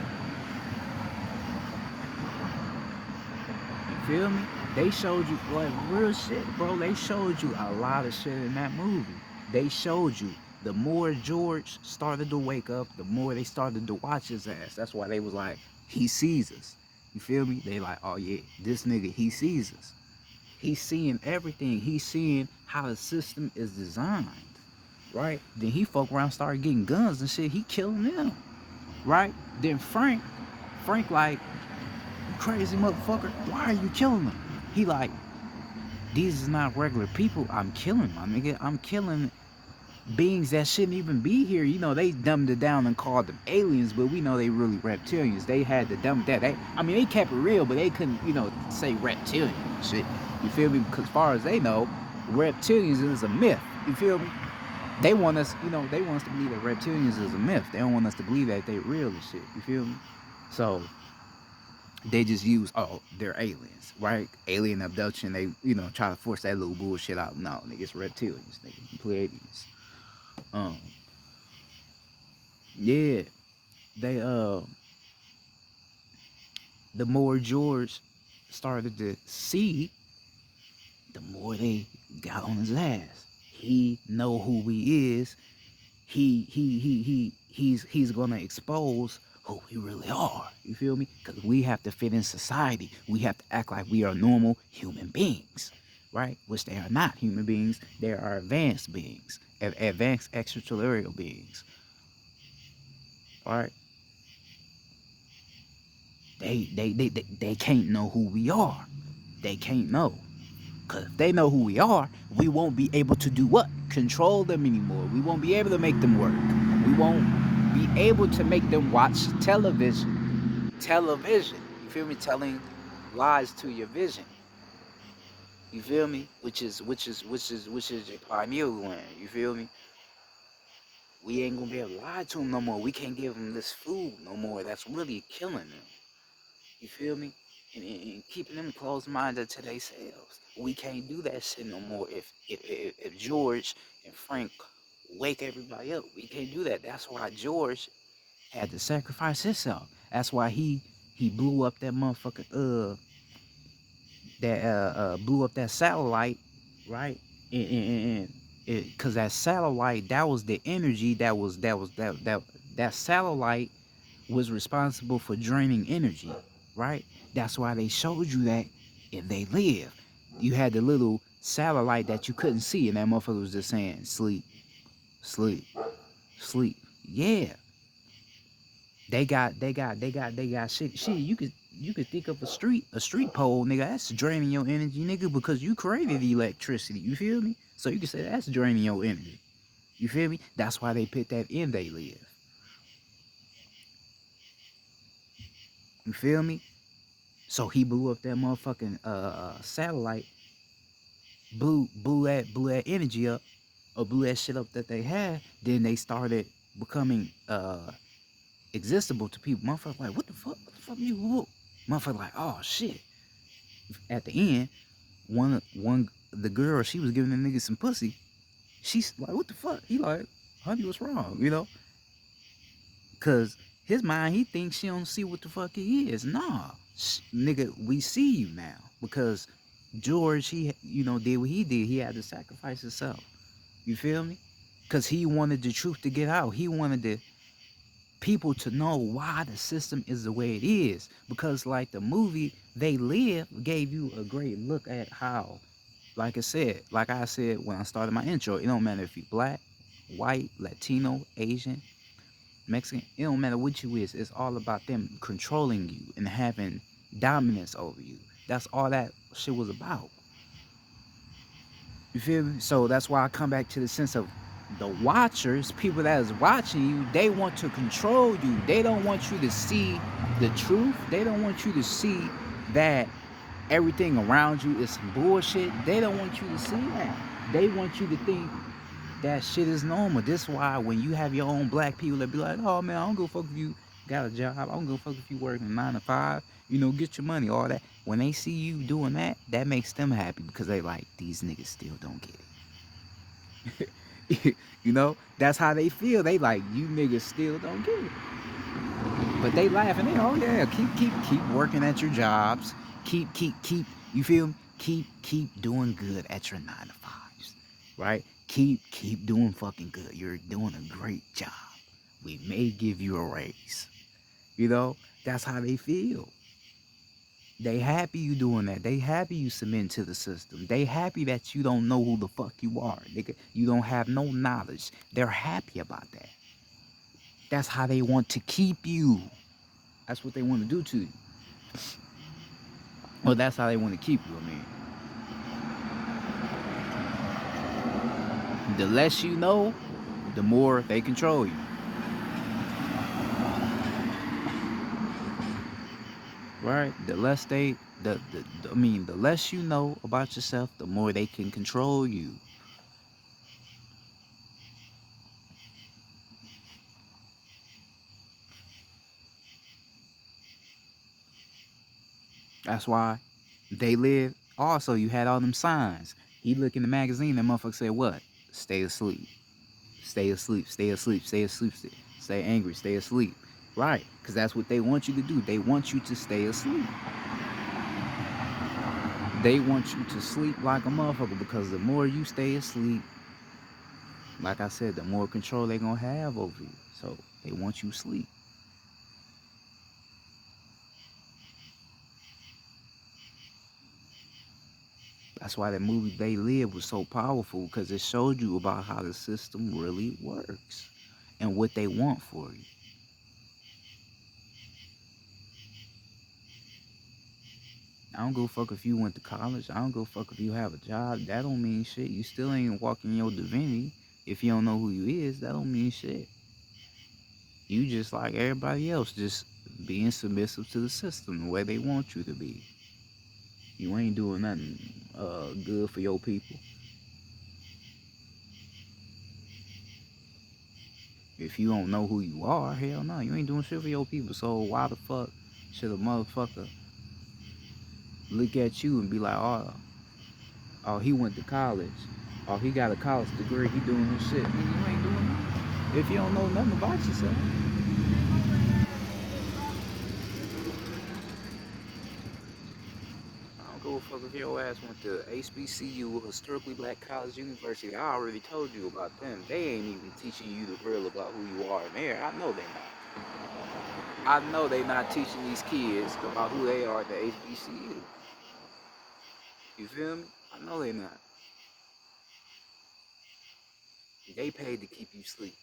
You feel me? They showed you like real shit, bro. They showed you a lot of shit in that movie. They showed you the more George started to wake up, the more they started to watch his ass. That's why they was like, he sees us. You feel me? They like, oh yeah, this nigga, he sees us. He's seeing everything. He's seeing how the system is designed, right? Then he fuck around, started getting guns and shit. He killing them, right? Then Frank like, you crazy motherfucker. Why are you killing them? He like, these is not regular people. I'm killing my nigga. I'm killing beings that shouldn't even be here. You know, they dumbed it down and called them aliens, but we know they really reptilians. They had to dumb that. They kept it real, but they couldn't, say reptilian shit. You feel me? Because as far as they know, reptilians is a myth. You feel me? They want us to believe that reptilians is a myth. They don't want us to believe that they real and shit. You feel me? So they just use, oh, they're aliens, right? Alien abduction. They, try to force that little bullshit out. No, nigga, it's reptilians, nigga. Pleiadians. Um, yeah, they the more George started to see, the more they got on his ass. He know who he is. he's gonna expose who we really are. You feel me? Because we have to fit in society. We have to act like we are normal human beings, right? Which they are not human beings. They are advanced beings, advanced extraterrestrial beings. All right. They can't know who we are. They can't know. Because if they know who we are, we won't be able to do what? Control them anymore. We won't be able to make them work. We won't be able to make them watch television. Television. You feel me? Telling lies to your vision. You feel me? Which is your pineal gland. You feel me? We ain't gonna be able to lie to them no more. We can't give them this food no more. That's really killing them. You feel me? And keeping them closed-minded to themselves. We can't do that shit no more. If George and Frank wake everybody up, we can't do that. That's why George had to sacrifice himself. That's why he blew up that motherfucker that blew up that satellite, right? And because that satellite, that was the energy that satellite was responsible for draining energy, right? That's why they showed you that if they live, you had the little satellite that you couldn't see, and that motherfucker was just saying, sleep, sleep, sleep. Yeah, they got shit. Shit, you could think of a street pole, nigga. That's draining your energy, nigga, because you created the electricity. You feel me? So you can say that's draining your energy. You feel me? That's why they put that in they live. You feel me? So he blew up that motherfucking satellite, blew that energy up, or blew that shit up that they had. Then they started becoming existable to people. Motherfuckers like, what the fuck? What the fuck you look? Motherfucker like, oh shit. At the end, one the girl, she was giving the nigga some pussy. She's like, what the fuck? He like, honey, what's wrong? You know? Cause his mind, he thinks she don't see what the fuck he is. Nah, nigga, we see you now. Because George, he, did what he did. He had to sacrifice himself. You feel me? Cause he wanted the truth to get out. He wanted the people to know why the system is the way it is. Because like the movie They Live gave you a great look at how, like I said when I started my intro, it don't matter if you black, white, Latino, Asian, Mexican, it don't matter what you is. It's all about them controlling you and having dominance over you. That's all that shit was about. You feel me? So that's why I come back to the sense of the watchers, people that is watching you, they want to control you. They don't want you to see the truth. They don't want you to see that everything around you is some bullshit. They don't want you to see that. They want you to think that shit is normal. This is why when you have your own black people that be like, oh man, I don't go fuck if you got a job. I don't go fuck if you working 9 to 5. Get your money, all that. When they see you doing that, that makes them happy because they like, these niggas still don't get it. That's how they feel. They like, you niggas still don't get it. But they laughing. They, oh yeah, keep working at your jobs. Keep. You feel me? Keep doing good at your 9 to 5s, right? Keep doing fucking good. You're doing a great job. We may give you a raise. That's how they feel. They happy you doing that. They happy you submit to the system. They happy that you don't know who the fuck you are. You don't have no knowledge. They're happy about that. That's how they want to keep you. That's what they want to do to you. Well, that's how they want to keep you, The less you know, the more they control you. Right? The less the less you know about yourself, the more they can control you. That's why They Live. Also, you had all them signs. He look in the magazine, that motherfucker said what? Stay asleep. Stay asleep. Stay asleep. Stay asleep. Stay angry. Stay asleep. Right. Because that's what they want you to do. They want you to stay asleep. They want you to sleep like a motherfucker because the more you stay asleep, like I said, the more control they gonna have over you. So they want you sleep. That's why that movie They Live was so powerful, because it showed you about how the system really works and what they want for you. I don't go fuck if you went to college. I don't go fuck if you have a job. That don't mean shit. You still ain't walking your divinity. If you don't know who you is, that don't mean shit. You just like everybody else, just being submissive to the system the way they want you to be. You ain't doing nothing good for your people. If you don't know who you are, hell no, you ain't doing shit for your people. So why the fuck should a motherfucker look at you and be like, oh, he went to college. Oh, he got a college degree. He doing this shit. Nigga, you ain't doing nothing. If you don't know nothing about yourself. I don't give a fuck if your ass went to HBCU, historically black college university. I already told you about them. They ain't even teaching you the real about who you are in there. I know they not. I know they not teaching these kids about who they are at the HBCU. You feel me? I know they not. They paid to keep you asleep.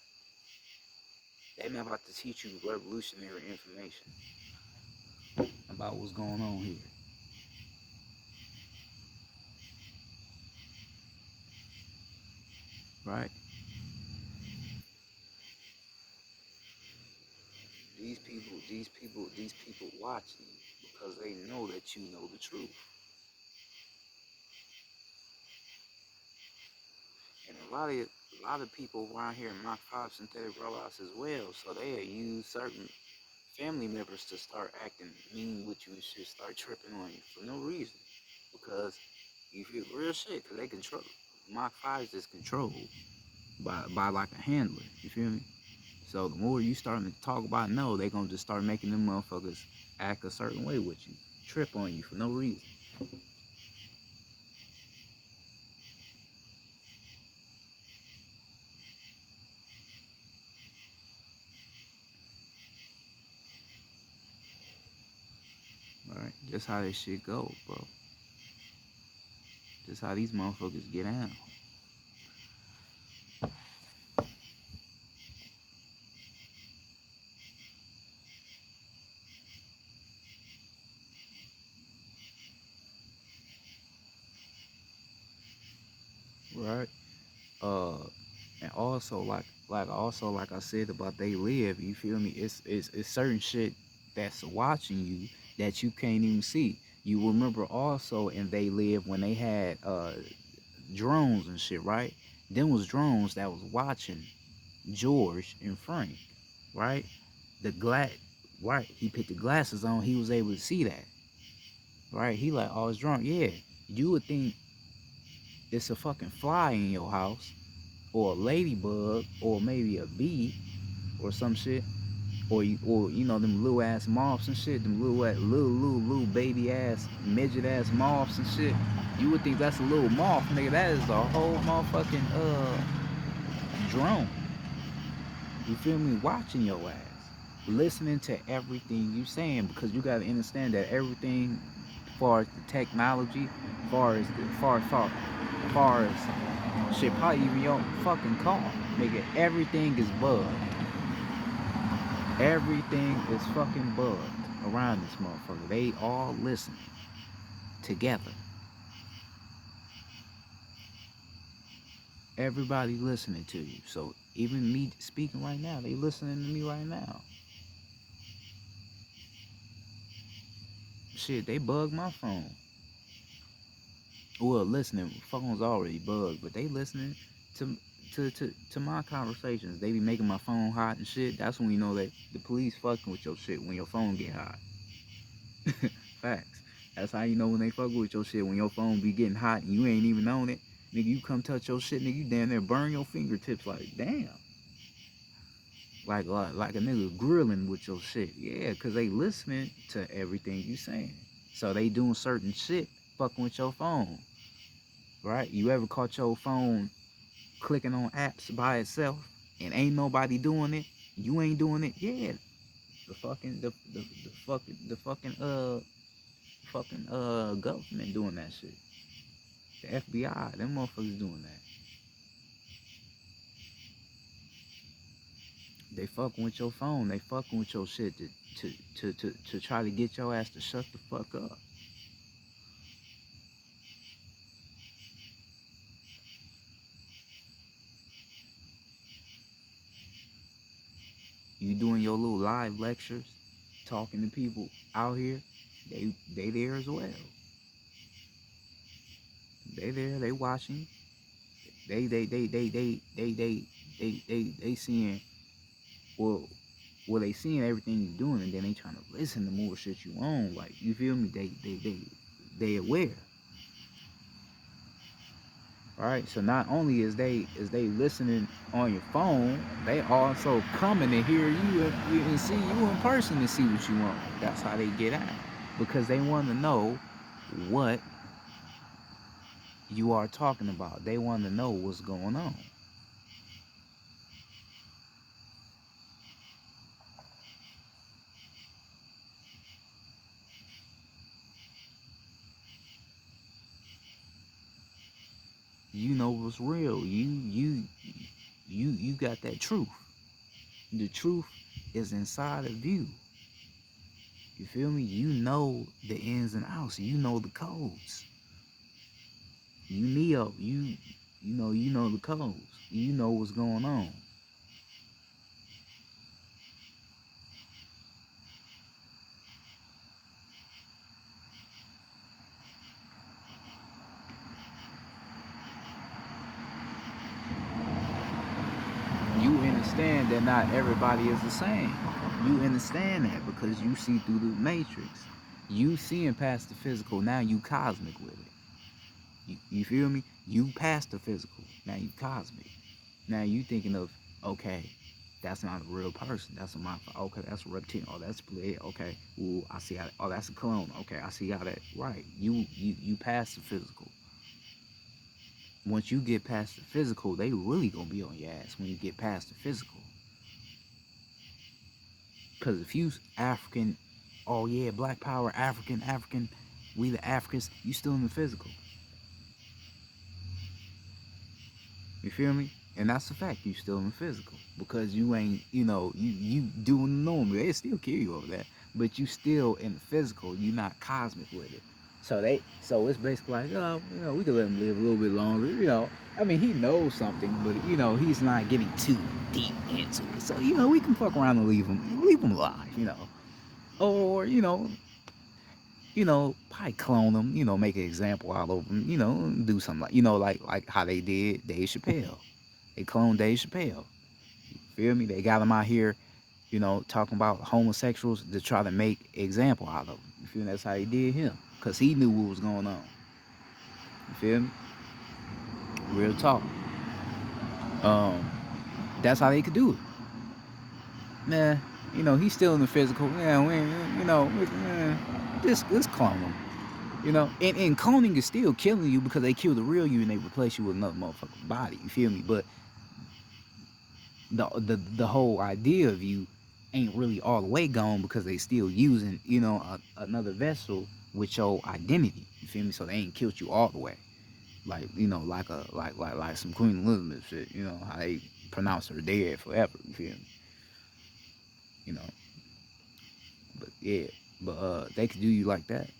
They not about to teach you revolutionary information about what's going on here. Right? These people watching you because they know that you know the truth. And a lot of people around here in Mach 5 synthetic robots as well, so they use certain family members to start acting mean with you and shit, start tripping on you for no reason. Because you feel real shit, because they control. Mach 5 is controlled by like a handler, you feel me? So the more you starting to talk about no, they gonna just start making them motherfuckers act a certain way with you, trip on you for no reason. All right, just how this shit go, bro. Just how these motherfuckers get out. Right. Uh, and also like I said about They Live, you feel me? It's certain shit that's watching you that you can't even see. You remember also in They Live when they had drones and shit, right? Them was drones that was watching George and Frank, right? The glass, right? He put the glasses on. He was able to see that, right? He like, oh, it's drunk. Yeah, you would think it's a fucking fly in your house, or a ladybug, or maybe a bee, or some shit, or you know them little ass moths and shit, them little baby ass midget ass moths and shit. You would think that's a little moth, nigga. That is a whole motherfucking drone. You feel me? Watching your ass, listening to everything you saying, because you gotta understand that everything, as far as the technology, far as shit, probably even your fucking car, nigga. Everything is bugged. Everything is fucking bugged around this motherfucker. They all listen together. Everybody listening to you. So even me speaking right now, they listening to me right now. Shit, they bug my phone. Well, listening, phone's already bugged, but they listening to to my conversations. They be making my phone hot and shit. That's when you know that the police fucking with your shit when your phone get hot. Facts. That's how you know when they fuck with your shit, when your phone be getting hot and you ain't even on it. Nigga, you come touch your shit, nigga, you damn near burn your fingertips like, damn. Like a nigga grilling with your shit. Yeah, because they listening to everything you saying. So they doing certain shit fucking with your phone. Right? You ever caught your phone clicking on apps by itself and ain't nobody doing it, you ain't doing it, yeah. The fucking government doing that shit. The FBI, them motherfuckers doing that. They fucking with your phone. They fucking with your shit to try to get your ass to shut the fuck up. You doing your little live lectures, talking to people out here, they there as well. They there, they watching. They seeing, well, they seeing everything you doing, and then they trying to listen to more shit you on. Like, you feel me? They aware. Right? So not only is they listening on your phone, they also coming to hear you and see you in person to see what you want. That's how they get out, because they want to know what you are talking about. They want to know what's going on. You know what's real. You got that truth. The truth is inside of you. You feel me? You know the ins and outs. You know the codes. You Neo. You know the codes. You know what's going on. You understand that not everybody is the same. You understand that because you see through the matrix. You seeing past the physical, now you cosmic with it. You feel me? You past the physical, now you cosmic. Now you thinking of, okay, that's not a real person. That's a modifier. Okay, that's a reptilian. Oh, that's split. Okay, ooh, I see how. Oh, that's a clone. Okay, I see how that. Right. You pass the physical. Once you get past the physical, they really gonna be on your ass when you get past the physical. Cause if you African, oh yeah, Black Power, African, we the Africans, you still in the physical. You feel me? And that's the fact, you still in physical. Because you ain't, you doing the normal. They still kill you over that. But you still in the physical, you not cosmic with it. So it's basically like, we can let him live a little bit longer. I mean, he knows something, but he's not getting too deep into it. So we can fuck around and leave him alive. Or probably clone him. Make an example out of him. Do something like how they did Dave Chappelle. They cloned Dave Chappelle. Feel me? They got him out here, talking about homosexuals to try to make an example out of him. You feel me? That's how they did him. Because he knew what was going on. You feel me? Real talk. Um, that's how they could do it. Nah, he's still in the physical. Yeah, just clone him. And cloning is still killing you because they kill the real you and they replace you with another motherfucker's body. You feel me? But the whole idea of you ain't really all the way gone because they still using another vessel with your identity. You feel me? So they ain't killed you all the way, like like some Queen Elizabeth shit. How they pronounce her dead forever. You feel me? You know, but yeah, but they could do you like that.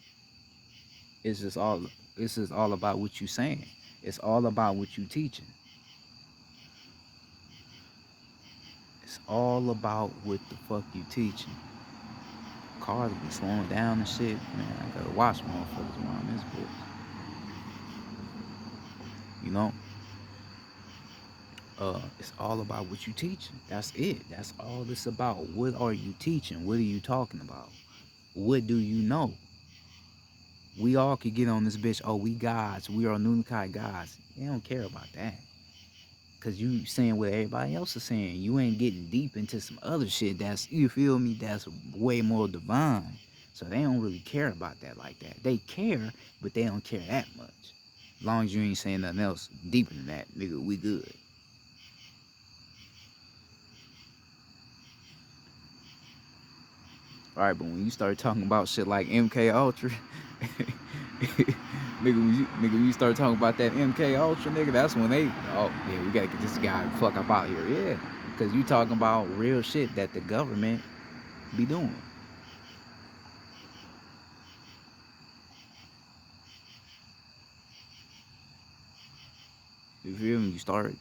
It's just all about what you saying. It's all about what you teaching. It's all about what the fuck you teaching. Cars be slowing down and shit. Man, I gotta watch motherfuckers around this bitch. You know? It's all about what you teaching. That's it. That's all it's about. What are you teaching? What are you talking about? What do you know? We all could get on this bitch. Oh, we gods. We are Nunkai gods. They don't care about that. Cause you saying what everybody else is saying. You ain't getting deep into some other shit that's, you feel me, that's way more divine. So they don't really care about that like that. They care, but they don't care that much. As long as you ain't saying nothing else deeper than that, nigga, we good. All right, but when you start talking about shit like MK Ultra, when you start talking about that MK Ultra, nigga, that's when they, oh yeah, we gotta get this guy the fuck up out here, yeah, because you talking about real shit that the government be doing. You feel me? You start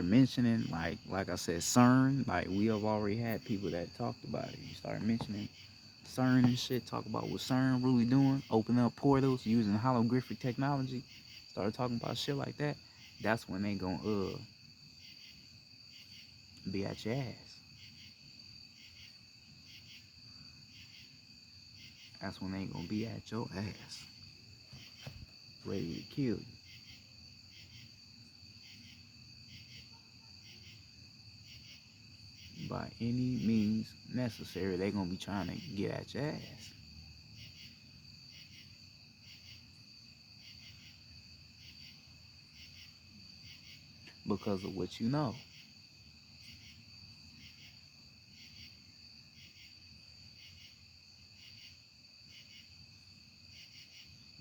mentioning like I said, CERN. Like we have already had people that talked about it. You start mentioning CERN and shit. Talk about what CERN really doing. Open up portals using holographic technology. Start talking about shit like that. That's when they gonna be at your ass. That's when they gonna be at your ass, ready to kill you by any means necessary. They gonna be trying to get at your ass because of what you know.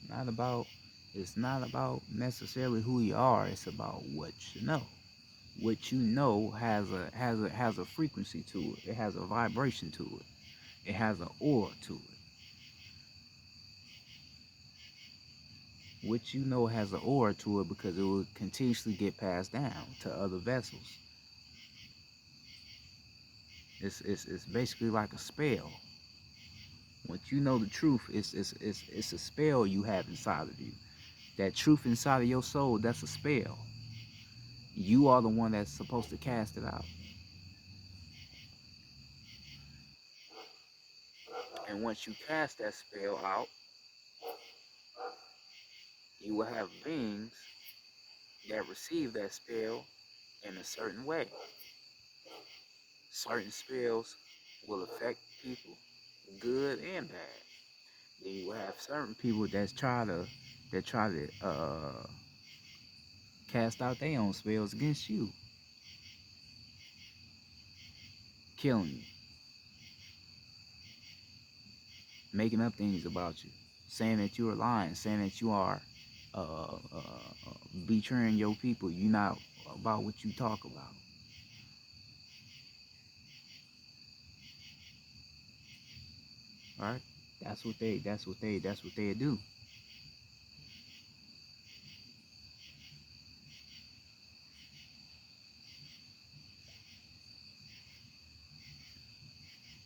Not about it's not about necessarily who you are, it's about what you know. What you know has a frequency to it. It has a vibration to it. It has an aura to it. What you know has an aura to it because it will continuously get passed down to other vessels. It's basically like a spell. Once you know the truth, it's a spell you have inside of you. That truth inside of your soul, that's a spell. You are the one that's supposed to cast it out. And once you cast that spell out, you will have beings that receive that spell in a certain way. Certain spells will affect people, good and bad. Then you will have certain people that try to cast out their own spells against you, killing you, making up things about you, saying that you are lying, saying that you are betraying your people. You're not about what you talk about. All right? That's what they do.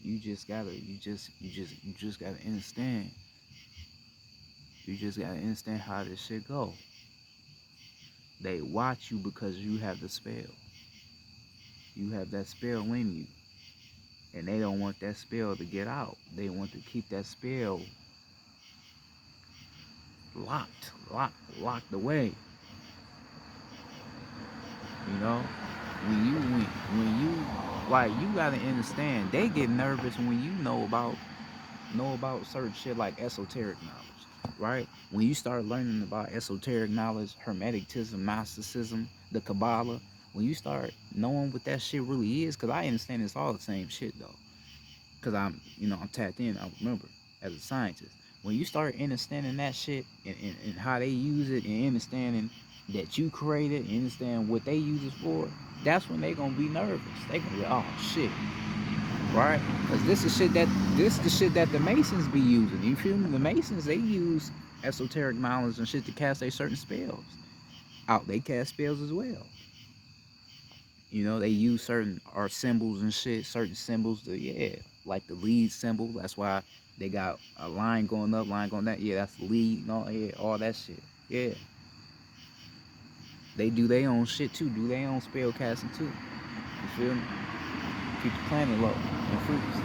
You just gotta understand. You just gotta understand how this shit go. They watch you because you have the spell. You have that spell in you. And they don't want that spell to get out. They want to keep that spell locked away. You know? When you like you gotta understand, they get nervous when you know about certain shit like esoteric knowledge, right? When you start learning about esoteric knowledge, Hermeticism, Gnosticism, the Kabbalah, when you start knowing what that shit really is, because I understand it's all the same shit though, because I'm tapped in, I remember as a scientist. When you start understanding that shit and how they use it and understanding that you created and understand what they use it for, that's when they gonna be nervous. They gonna be, oh shit, right? Because this is the shit that the Masons be using. You feel me? The Masons, they use esoteric knowledge and shit to cast a certain spells out. They cast spells as well. You know, they use certain art symbols and shit, certain symbols to, yeah, like the lead symbol. That's why they got a line going up, line going down. Yeah, that's the lead and all, yeah, all that shit. Yeah. They do their own shit too, do their own spell casting too. You feel me? Keep the planet low and frequency.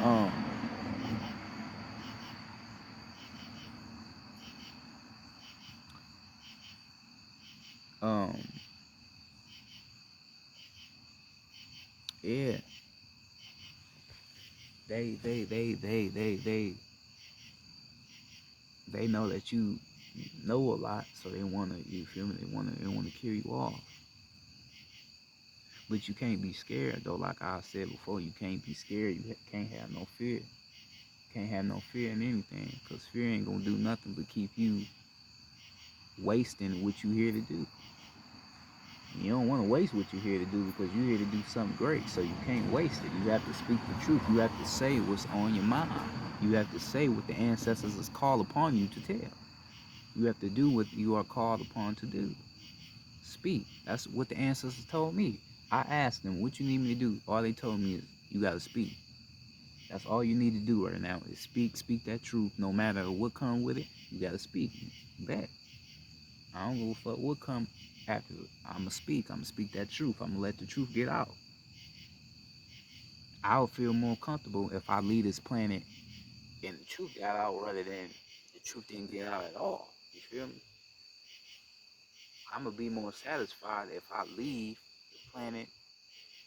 Um, um, yeah. They know that you know a lot, so they wanna, you feel me? They wanna kill you off. But you can't be scared though. Like I said before, you can't be scared. You can't have no fear. Can't have no fear in anything, because fear ain't gonna do nothing but keep you wasting what you here to do. You don't want to waste what you're here to do, because you're here to do something great. So you can't waste it. You have to speak the truth. You have to say what's on your mind. You have to say what the ancestors is called upon you to tell. You have to do what you are called upon to do. Speak. That's what the ancestors told me. I asked them, what you need me to do? All they told me is, you got to speak. That's all you need to do right now is speak that truth. No matter what come with it, you got to speak. Bet. I don't give a fuck what come after it. I'ma speak that truth. I'ma let the truth get out. I'll feel more comfortable if I leave this planet and the truth got out rather than the truth didn't get out at all. You feel me? I'ma be more satisfied if I leave the planet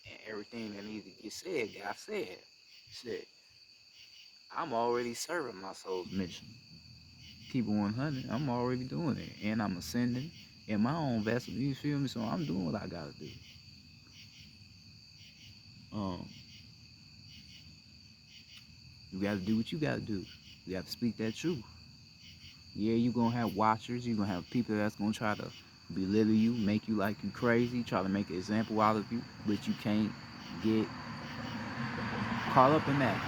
and everything that needs to get said got said. Shit. I'm already serving my soul's mission. Keep it 100. I'm already doing it. And I'm ascending in my own vessel. You feel me? So I'm doing what I gotta do. Um, you gotta do what you gotta do. You have to speak that truth. Yeah, you're gonna have watchers, you're gonna have people that's gonna try to belittle you, make you like you crazy, try to make an example out of you, but you can't get caught up in that.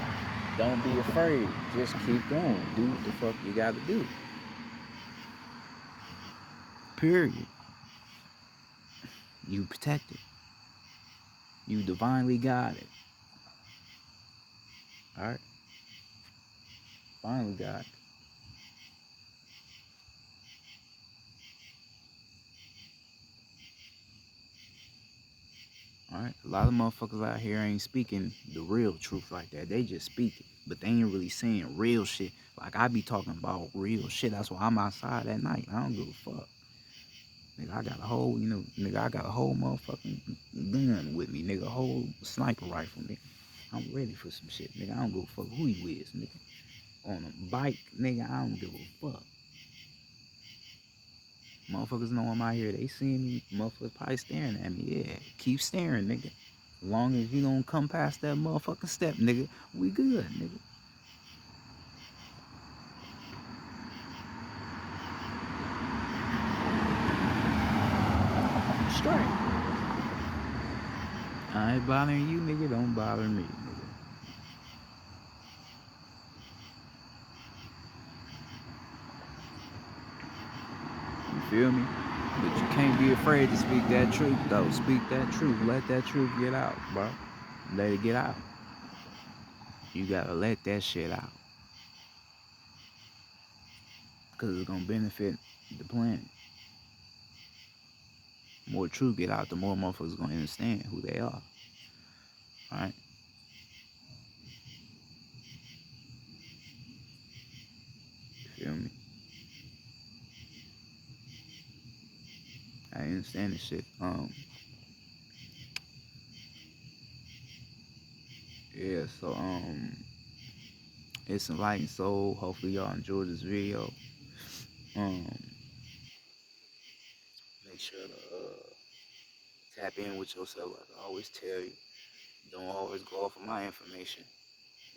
Don't be afraid. Just keep going. Do what the fuck you gotta do. Period. You protected. You divinely guided. Alright? Finally guided. Alright? A lot of motherfuckers out here ain't speaking the real truth like that. They just speak it. But they ain't really saying real shit. Like I be talking about real shit. That's why I'm outside at night. I don't give a fuck. Nigga, I got a whole, nigga, I got a whole motherfucking gun with me, nigga, a whole sniper rifle, nigga. I'm ready for some shit, nigga. I don't give a fuck who you is, nigga. On a bike, nigga, I don't give a fuck. Motherfuckers know I'm out here. They seeing me. Motherfuckers probably staring at me. Yeah, keep staring, nigga. As long as you don't come past that motherfucking step, nigga, we good, nigga. Straight. I ain't bothering you, nigga. Don't bother me, nigga. You feel me? But you can't be afraid to speak that truth, though. Speak that truth. Let that truth get out, bro. Let it get out. You gotta let that shit out. Because it's gonna benefit the planet. The more truth get out, the more motherfuckers gonna understand who they are. Alright? You feel me? I understand this shit. Yeah, so it's Enlightened Soul. Hopefully y'all enjoyed this video. Um, make sure to tap in with yourself. Like I always tell you, don't always go off of my information.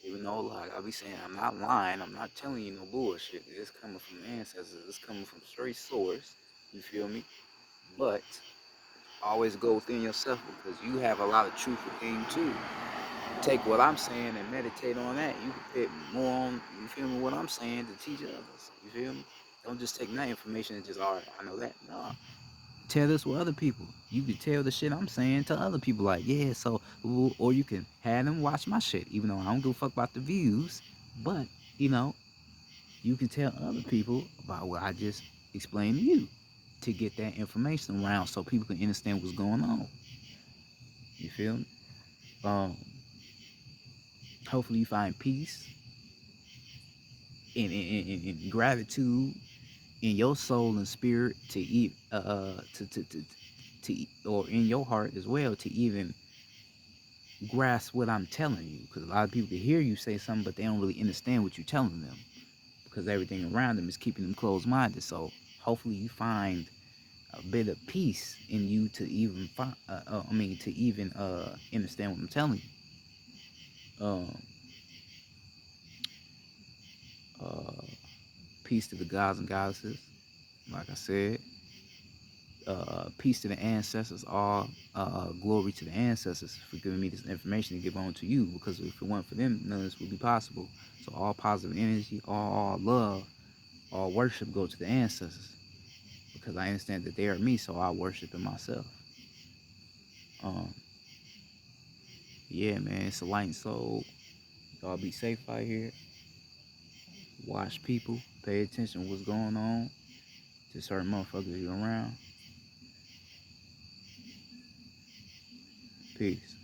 Even though, like I be saying, I'm not lying. I'm not telling you no bullshit. It's coming from ancestors. It's coming from straight source. You feel me? But always go within yourself, because you have a lot of truth within you too. Take what I'm saying and meditate on that. You can put more on, you feel me, what I'm saying to teach others. You feel me? Don't just take my information and just, all right, I know that. No. Tell this with other people. You can tell the shit I'm saying to other people, like, yeah, so, or you can have them watch my shit, even though I don't give a fuck about the views. But, you can tell other people about what I just explained to you, to get that information around so people can understand what's going on. You feel me? Hopefully you find peace and gratitude in your soul and spirit to eat or in your heart as well, to even grasp what I'm telling you, because a lot of people can hear you say something but they don't really understand what you're telling them, because everything around them is keeping them closed-minded. So hopefully you find a bit of peace in you to even find, to even understand what I'm telling you. Uh, Peace to the gods and goddesses, like I said. Peace to the ancestors. All glory to the ancestors for giving me this information to give on to you. Because if it weren't for them, none of this would be possible. So all positive energy, all love, all worship go to the ancestors. Because I understand that they are me, so I worship in myself. Um, yeah, man, it's a light soul. Y'all be safe out here. Watch people. Pay attention to what's going on. To certain motherfuckers you're around. Peace.